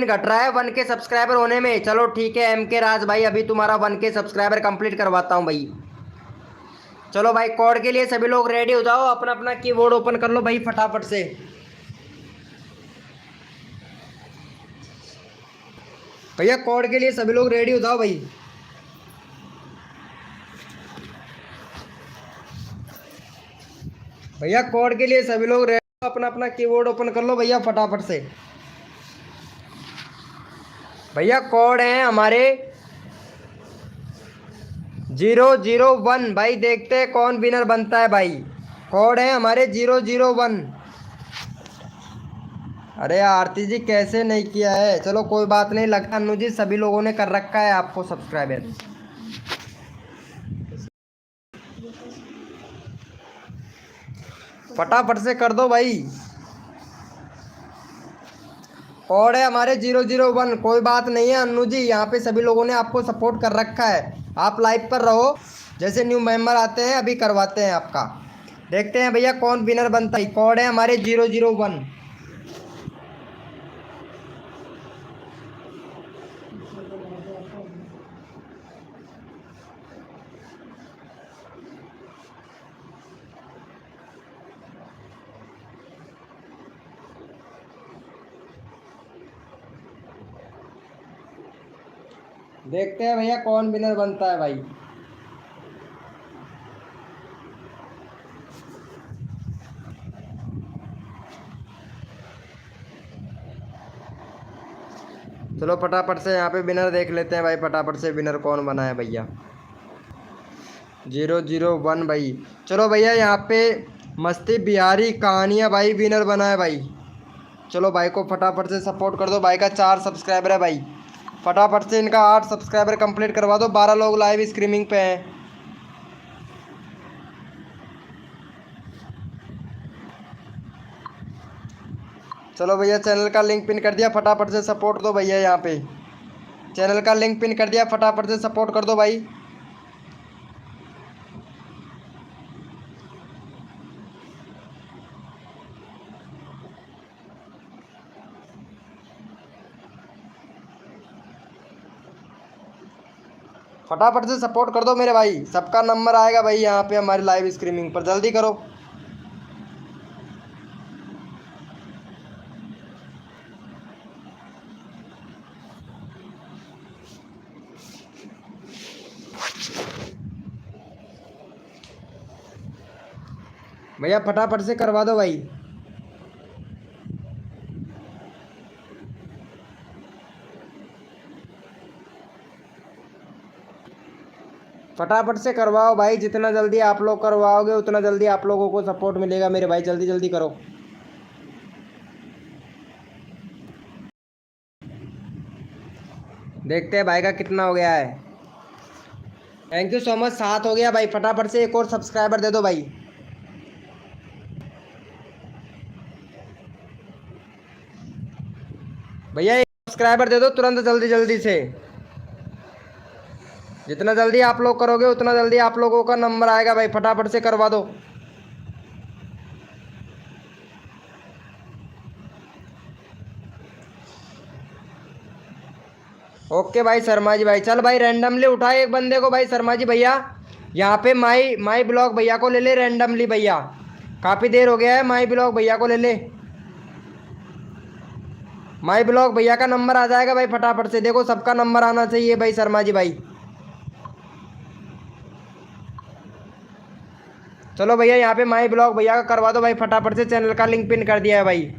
घट रहा है 1K सब्सक्राइबर होने में। चलो ठीक है MK राज भाई, अभी तुम्हारा 1K सब्सक्राइबर कंप्लीट करवाता हूँ भाई। चलो भाई कोड के लिए सभी लोग रेडी हो जाओ, अपना अपना कीबोर्ड ओपन कर लो भाई फटाफट से। भैया कोड के लिए सभी लोग रेडी हो जाओ भाई। भैया कोड के लिए सभी लोग रेडी, अपना अपना कीबोर्ड ओपन कर लो भैया फटाफट से। भैया कोड है हमारे 001 भाई, देखते हैं कौन विनर बनता है भाई। कोड है हमारे 001। अरे आरती जी कैसे नहीं किया है? चलो कोई बात नहीं, लगता अन्नू जी सभी लोगों ने कर रखा है आपको सब्सक्राइबर। फटाफट से कर दो भाई। कोड है हमारे 001। कोई बात नहीं है अन्नू जी, यहाँ पे सभी लोगों ने आपको सपोर्ट कर रखा है। आप लाइव पर रहो, जैसे न्यू मेंबर आते हैं अभी करवाते हैं आपका। देखते हैं भैया कौन विनर बनता है। कोड है हमारे 001। देखते हैं भैया कौन विनर बनता है भाई। चलो फटाफट से यहाँ पे विनर देख लेते हैं भाई, फटाफट से विनर कौन बना है भैया। 001 भाई। चलो भैया यहाँ पे मस्ती बिहारी कहानियाँ भाई विनर बना है भाई। चलो भाई को फटाफट से सपोर्ट कर दो। भाई का 4 सब्सक्राइबर है भाई, फटाफट से इनका 8 सब्सक्राइबर कंप्लीट करवा दो। 12 लोग लाइव स्ट्रीमिंग पे हैं। चलो भैया चैनल का लिंक पिन कर दिया, फटाफट से सपोर्ट दो भैया। यहाँ पे चैनल का लिंक पिन कर दिया, फटाफट से सपोर्ट कर दो भाई। फटाफट से सपोर्ट कर दो मेरे भाई, सबका नंबर आएगा भाई यहाँ पे हमारी लाइव स्ट्रीमिंग पर, जल्दी करो। भैया फटाफट से करवा दो भाई। फटाफट से करवाओ भाई, जितना जल्दी आप लोग करवाओगे उतना जल्दी आप लोगों को सपोर्ट मिलेगा मेरे भाई, जल्दी जल्दी करो। देखते हैं भाई का कितना हो गया है। थैंक यू सो मच, 7 हो गया भाई। फटाफट से एक और सब्सक्राइबर दे दो भाई। भैया एक सब्सक्राइबर दे दो तुरंत, जल्दी जल्दी से। जितना जल्दी आप लोग करोगे उतना जल्दी आप लोगों का नंबर आएगा भाई। फटाफट से करवा दो। ओके भाई शर्मा जी भाई, चल भाई रैंडमली उठा एक बंदे को भाई। शर्मा जी भैया यहाँ पे माई माई ब्लॉग भैया को ले ले रैंडमली भैया। काफ़ी देर हो गया है, माई ब्लॉग भैया को ले ले। माई ब्लॉग भैया का नंबर आ जाएगा भाई फटाफट से। देखो सबका नंबर आना चाहिए भाई शर्मा जी भाई। चलो भैया यहाँ पे माई ब्लॉग भैया का करवा दो भाई फटाफट से। चैनल का लिंक पिन कर दिया है भाई।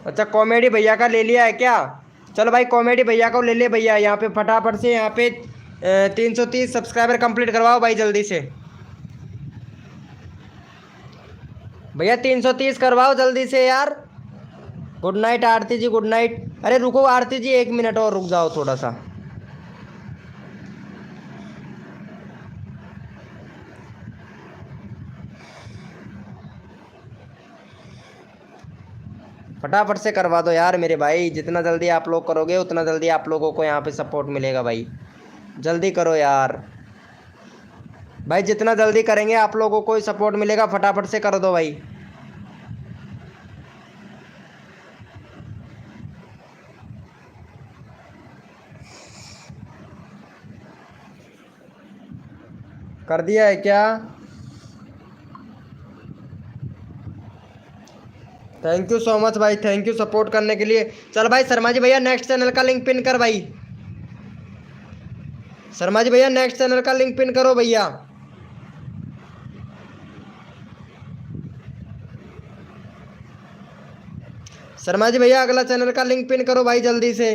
अच्छा कॉमेडी भैया का ले लिया है क्या? चलो भाई कॉमेडी भैया को ले ले भैया यहाँ पे फटाफट से। यहाँ पे 330 सब्सक्राइबर कंप्लीट करवाओ भाई जल्दी से भैया। 330 करवाओ जल्दी से यार। गुड नाइट आरती जी, गुड नाइट। अरे रुको आरती जी 1 मिनट और रुक जाओ थोड़ा सा। फटाफट से करवा दो यार मेरे भाई। जितना जल्दी आप लोग करोगे उतना जल्दी आप लोगों को यहाँ पे सपोर्ट मिलेगा भाई। जल्दी करो यार भाई, जितना जल्दी करेंगे आप लोगों को सपोर्ट मिलेगा। फटाफट से कर दो भाई। कर दिया है क्या? थैंक यू सो मच भाई, थैंक यू सपोर्ट करने के लिए। चल भाई शर्मा जी भैया नेक्स्ट चैनल का लिंक पिन कर भाई। शर्मा जी भैया नेक्स्ट चैनल का लिंक पिन करो भैया। शर्मा जी भैया अगला चैनल का लिंक पिन करो भाई जल्दी से।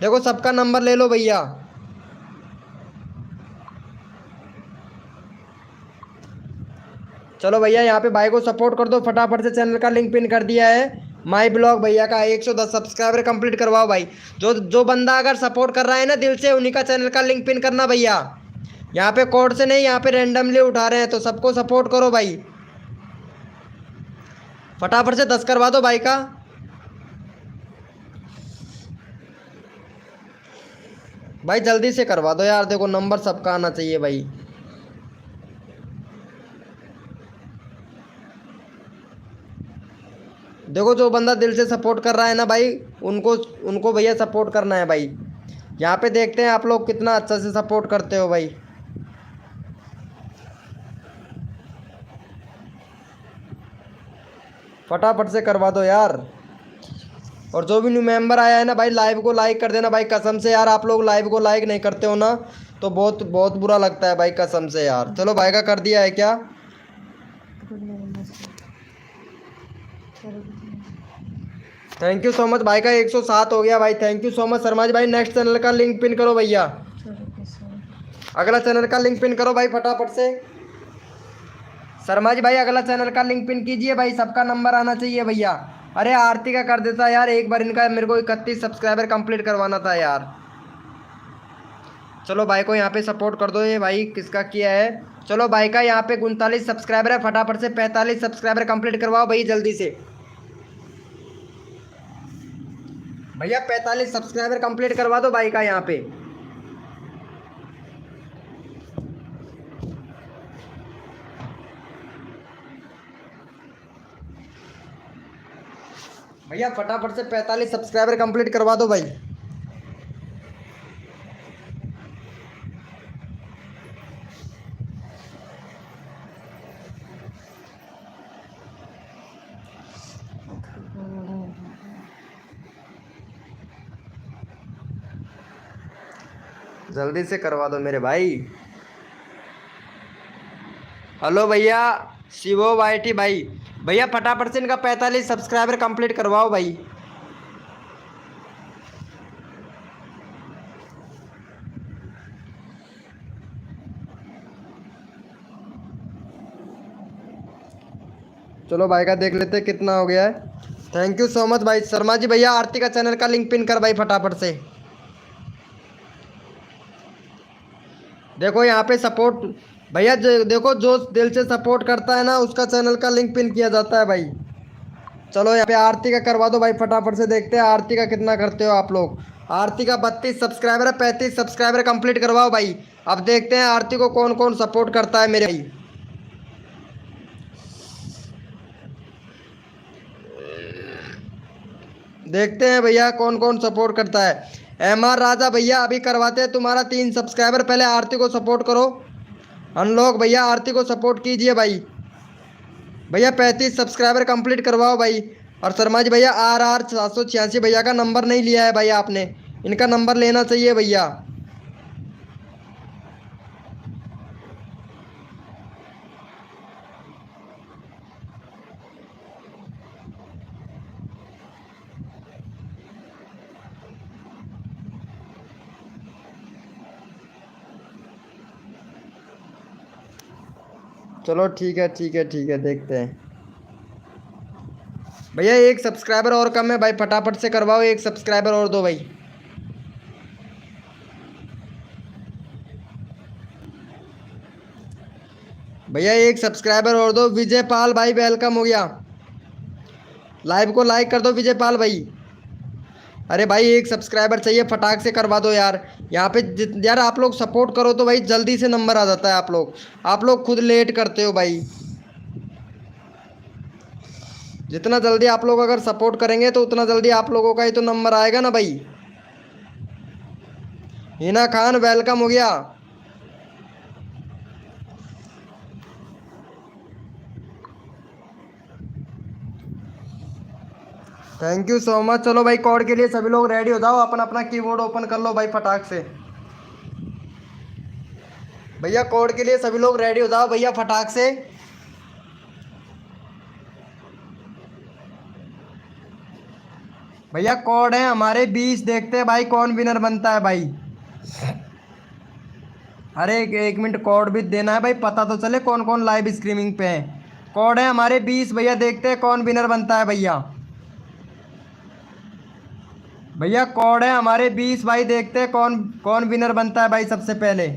देखो सबका नंबर ले लो भैया। चलो भैया यहाँ पे भाई को सपोर्ट कर दो फटाफट से। चैनल का लिंक पिन कर दिया है। माई ब्लॉग भैया का 110 सब्सक्राइबर कंप्लीट करवाओ भाई। जो जो बंदा अगर सपोर्ट कर रहा है ना दिल से, उन्हीं का चैनल का लिंक पिन करना भैया। यहाँ पे कोड से नहीं, यहाँ पे रैंडमली उठा रहे हैं, तो सबको सपोर्ट करो भाई। फटाफट से 10 करवा दो भाई का। भाई जल्दी से करवा दो यार, देखो नंबर सबका आना चाहिए भाई। देखो जो बंदा दिल से सपोर्ट कर रहा है ना भाई, उनको उनको भैया सपोर्ट करना है भाई। यहाँ पे देखते हैं आप लोग कितना अच्छा से सपोर्ट करते हो भाई। फटाफट से करवा दो यार। और जो भी न्यू मेंबर आया है ना भाई, लाइव को लाइक कर देना भाई। कसम से यार आप लोग लाइव को लाइक नहीं करते हो ना, तो बहुत बहुत बुरा लगता है भाई, कसम से यार। चलो भाई का कर दिया है क्या? थैंक यू सो मच भाई का 107 हो गया भाई। Thank you so much Sharma ji भाई। नेक्स्ट चैनल का लिंक पिन करो भैया। अगला चैनल का लिंक पिन करो भाई फटाफट से। शर्मा जी भाई अगला चैनल का लिंक पिन कीजिए भाई, सबका नंबर आना चाहिए भैया। अरे आरती का कर देता यार एक बार, इनका मेरे को 31 सब्सक्राइबर कंप्लीट करवाना था यार। चलो भाई को यहाँ पे सपोर्ट कर दो। ये भाई किसका किया है? चलो भाई का यहाँ पे 39 सब्सक्राइबर है। फटाफट से 45 सब्सक्राइबर कंप्लीट करवाओ भाई जल्दी से भैया। 45 सब्सक्राइबर कंप्लीट करवा दो भाई का यहाँ पे। भैया फटाफट से 45 सब्सक्राइबर कंप्लीट करवा दो भाई। जल्दी से करवा दो मेरे भाई। हेलो भैया शिवो वाईटी भाई, भैया फटाफट से इनका 45 सब्सक्राइबर कंप्लीट करवाओ भाई। चलो भाई का देख लेते कितना हो गया है। थैंक यू सो मच भाई शर्मा जी। भैया आरती का चैनल का लिंक पिन कर भाई फटाफट से। देखो यहाँ पे सपोर्ट भैया देखो जो दिल से सपोर्ट करता है ना उसका चैनल का लिंक पिन किया जाता है भाई। चलो यहाँ पे आरती का करवा दो भाई फटाफट से, देखते हैं आरती का कितना करते हो आप लोग। आरती का 32 सब्सक्राइबर है, 35 सब्सक्राइबर कंप्लीट करवाओ भाई। अब देखते हैं आरती को कौन कौन सपोर्ट करता है मेरे भाई। देखते हैं भैया कौन कौन सपोर्ट करता है। MR राजा भैया अभी करवाते हैं तुम्हारा 3 सब्सक्राइबर, पहले आरती को सपोर्ट करो। अनलॉक भैया आरती को सपोर्ट कीजिए भाई। भैया 35 सब्सक्राइबर कंप्लीट करवाओ भाई। और शर्मा जी भैया RR 786 भैया का नंबर नहीं लिया है भाई आपने, इनका नंबर लेना चाहिए भैया। चलो ठीक है ठीक है ठीक है, देखते हैं भैया। एक सब्सक्राइबर और कम है भाई, फटाफट से करवाओ, एक सब्सक्राइबर और दो भाई। भैया एक सब्सक्राइबर और दो। विजय पाल भाई वेलकम हो गया, लाइव को लाइक कर दो विजय पाल भाई। अरे भाई एक सब्सक्राइबर चाहिए, फटाक से करवा दो यार। यहाँ पे यार आप लोग सपोर्ट करो तो भाई जल्दी से नंबर आ जाता है। आप लोग खुद लेट करते हो भाई। जितना जल्दी आप लोग अगर सपोर्ट करेंगे तो उतना जल्दी आप लोगों का ही तो नंबर आएगा ना भाई। हिना खान वेलकम हो गया। Thank you so much. चलो भाई कोड के लिए सभी लोग रेडी हो जाओ, अपना अपना कीबोर्ड ओपन कर लो भाई फटाक से। भैया कोड के लिए सभी लोग रेडी हो जाओ भैया फटाक से। भैया कोड है हमारे 20, देखते हैं भाई कौन विनर बनता है भाई। अरे एक मिनट कोड भी देना है भाई, पता तो चले कौन कौन लाइव स्ट्रीमिंग पे है। कोड है हमारे 20 भैया, देखते हैं कौन विनर बनता है भैया। भैया कोड है हमारे 20 भाई, देखते हैं कौन कौन विनर बनता है भाई सबसे पहले।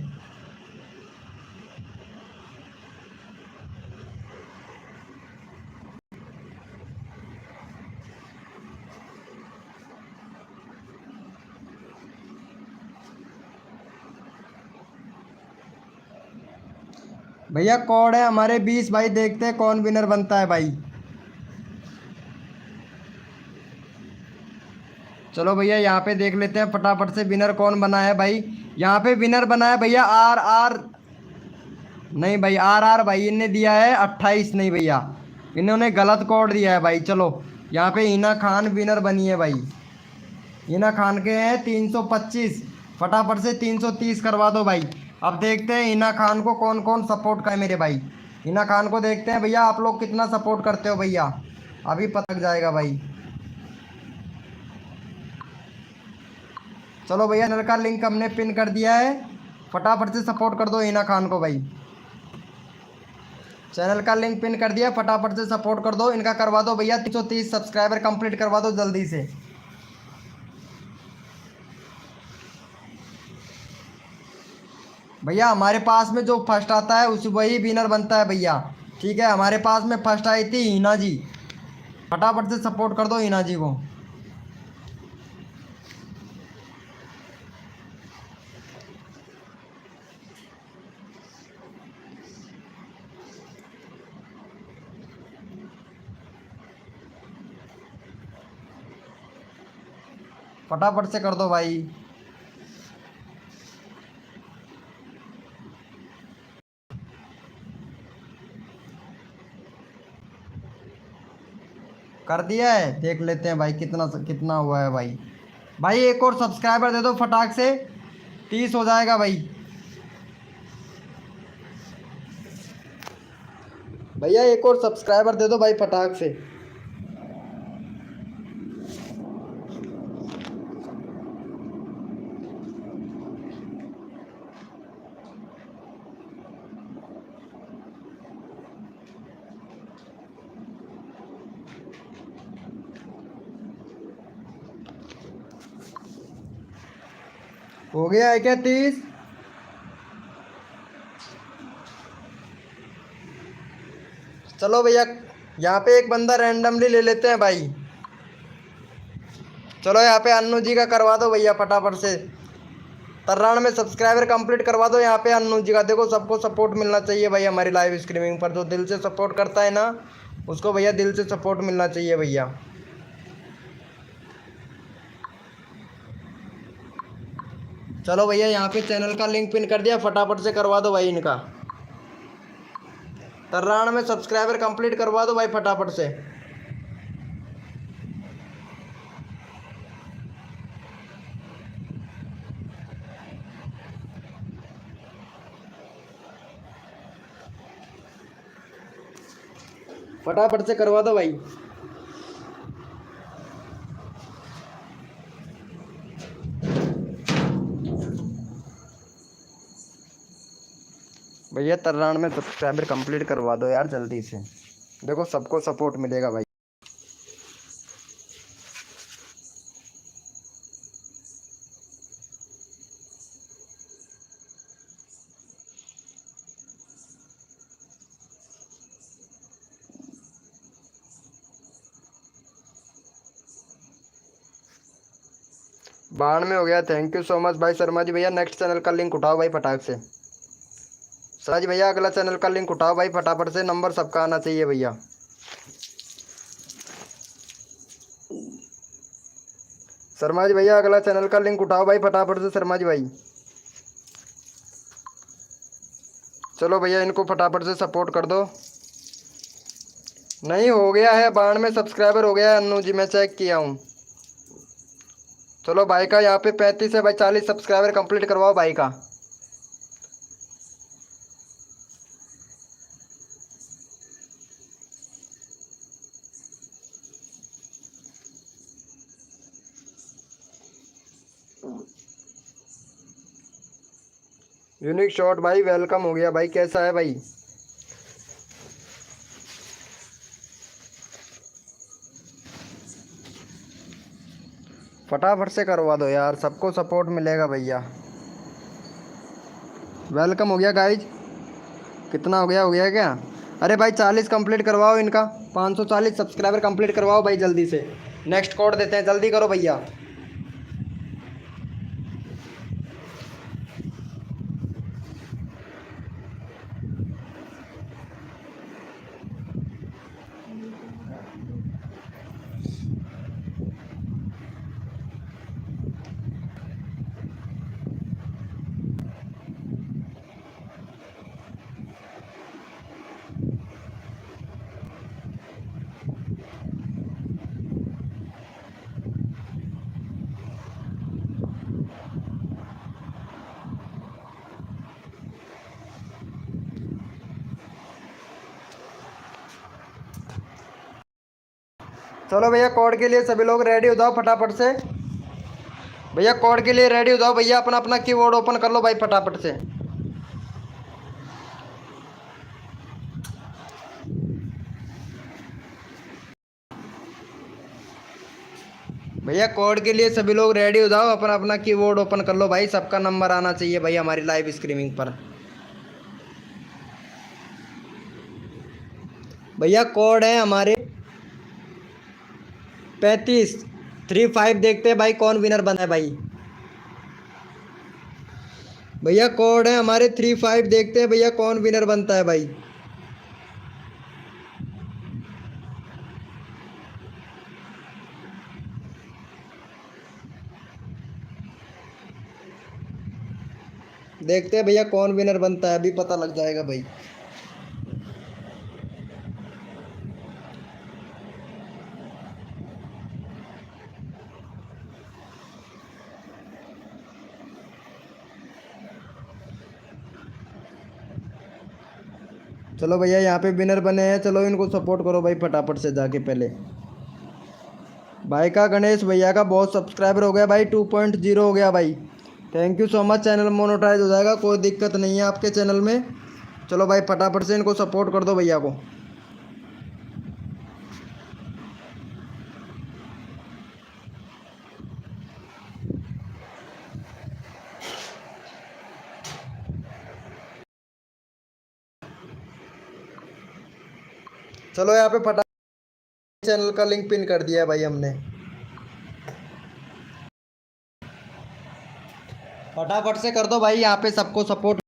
भैया कोड है हमारे 20 भाई, देखते हैं कौन विनर बनता है भाई। चलो भैया यहाँ पे देख लेते हैं फटाफट से विनर कौन बना है भाई। यहाँ पे विनर बना है भैया RR, नहीं भाई RR भाई इनने दिया है 28, नहीं भैया इन्होंने गलत कोड दिया है भाई। चलो यहाँ पे हिना खान विनर बनी है भाई। हिना खान के हैं 325, फटाफट से 330 करवा दो भाई। अब देखते हैं हिना खान को कौन कौन सपोर्ट करे मेरे भाई। हिना खान को देखते हैं भैया आप लोग कितना सपोर्ट करते हो भैया, अभी पता लग जाएगा भाई। चलो भैया चैनल का लिंक हमने पिन कर दिया है, फटाफट से सपोर्ट कर दो हिना खान को भाई। चैनल का लिंक पिन कर दिया, फटाफट से सपोर्ट कर दो इनका, करवा दो भैया 330 सब्सक्राइबर कंप्लीट करवा दो जल्दी से। भैया हमारे पास में जो फर्स्ट आता है उस वही विनर बनता है भैया। ठीक है हमारे पास में फर्स्ट आई थी हिना जी, फटाफट से सपोर्ट कर दो हिना जी को। फटाफट से कर दो भाई। कर दिया है, देख लेते हैं भाई कितना कितना हुआ है भाई। भाई एक और सब्सक्राइबर दे दो फटाक से, 30 हो जाएगा भाई। भैया एक और सब्सक्राइबर दे दो भाई फटाक से। हो गया है क्या 30? चलो भैया यहाँ पे एक बंदा रैंडमली ले लेते हैं भाई। चलो यहाँ पे अन्नू जी का करवा दो भैया फटाफट से। 93 सब्सक्राइबर कंप्लीट करवा दो यहाँ पे अन्नू जी का। देखो सबको सपोर्ट मिलना चाहिए भाई हमारी लाइव स्ट्रीमिंग पर। जो दिल से सपोर्ट करता है ना उसको भैया दिल से सपोर्ट मिलना चाहिए भैया। चलो भैया यहाँ पे चैनल का लिंक पिन कर दिया, फटाफट से करवा दो भाई इनका। 93 सब्सक्राइबर कंप्लीट करवा दो भाई फटाफट से। फटाफट से करवा दो भाई। भैया 93 सब्सक्राइबर कंप्लीट करवा दो यार जल्दी से। देखो सबको सपोर्ट मिलेगा भाई। बाढ़ में हो गया। थैंक यू सो मच भाई शर्मा जी। भैया नेक्स्ट चैनल का लिंक उठाओ भाई फटाक से। शर्मा जी भैया अगला चैनल का लिंक उठाओ भाई फटाफट से। नंबर सबका आना चाहिए भैया। शर्मा जी भैया अगला चैनल का लिंक उठाओ भाई फटाफट से शर्मा जी भाई। चलो भैया इनको फटाफट से सपोर्ट कर दो। नहीं हो गया है 92 सब्सक्राइबर हो गया है अन्नू जी, मैं चेक किया हूँ। चलो भाई का यहाँ पे 35 है भाई। 40 सब्सक्राइबर कंप्लीट करवाओ भाई का। यूनिक शॉट भाई वेलकम हो गया भाई। कैसा है भाई? फटाफट से करवा दो यार, सबको सपोर्ट मिलेगा भैया। वेलकम हो गया गाइज। कितना हो गया? हो गया क्या? अरे भाई 40 कंप्लीट करवाओ इनका। 540 सब्सक्राइबर कंप्लीट करवाओ भाई जल्दी से। नेक्स्ट कोड देते हैं, जल्दी करो भैया। चलो भैया कोड के लिए सभी लोग रेडी हो जाओ फटाफट से। भैया कोड के लिए रेडी हो जाओ भैया। अपना अपना कीबोर्ड ओपन कर लो भाई फटाफट से। भैया कोड के लिए सभी लोग रेडी हो जाओ। अपना अपना कीबोर्ड ओपन कर लो भाई। सबका नंबर आना चाहिए भाई हमारी लाइव स्ट्रीमिंग पर। भैया कोड है हमारे 3535। देखते हैं भाई कौन विनर बना है भाई। भैया कोड है हमारे 35। देखते हैं भैया कौन विनर बनता है भाई। देखते हैं भैया कौन विनर बनता है, अभी पता लग जाएगा भाई। चलो भैया यहाँ पे विनर बने हैं। चलो इनको सपोर्ट करो भाई फटाफट से जाके। पहले भाई का गणेश भैया का बहुत सब्सक्राइबर हो गया भाई। 2.0 हो गया भाई। Thank you so much. Channel monetize हो जाएगा, कोई दिक्कत नहीं है आपके चैनल में। चलो भाई फटाफट से इनको सपोर्ट कर दो भैया को। चलो यहाँ पे फटाफट चैनल का लिंक पिन कर दिया है भाई हमने। फटाफट से कर दो भाई, यहाँ पे सबको सपोर्ट।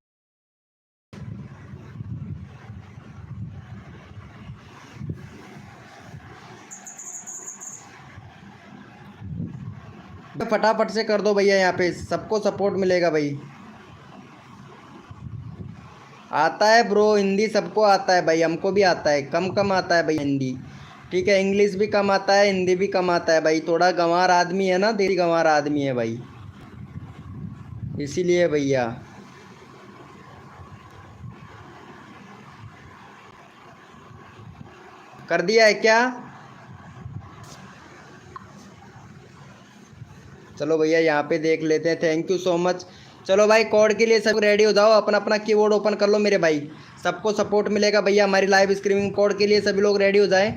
फटाफट से कर दो भैया, यहाँ पे सबको सपोर्ट मिलेगा भाई। आता है ब्रो, हिंदी सबको आता है भाई, हमको भी आता है, कम कम आता है भाई हिंदी, ठीक है। इंग्लिश भी कम आता है, हिंदी भी कम आता है भाई, थोड़ा गंवार आदमी है ना, देसी गंवार आदमी है भाई, इसीलिए भैया। कर दिया है क्या? चलो भैया यहाँ पे देख लेते हैं, थैंक यू सो मच। चलो भाई कोड के लिए सब रेडी हो जाओ, अपना अपना कीबोर्ड ओपन कर लो मेरे भाई, सबको सपोर्ट मिलेगा भैया हमारी लाइव स्ट्रीमिंग। कोड के लिए सभी लोग रेडी हो जाए।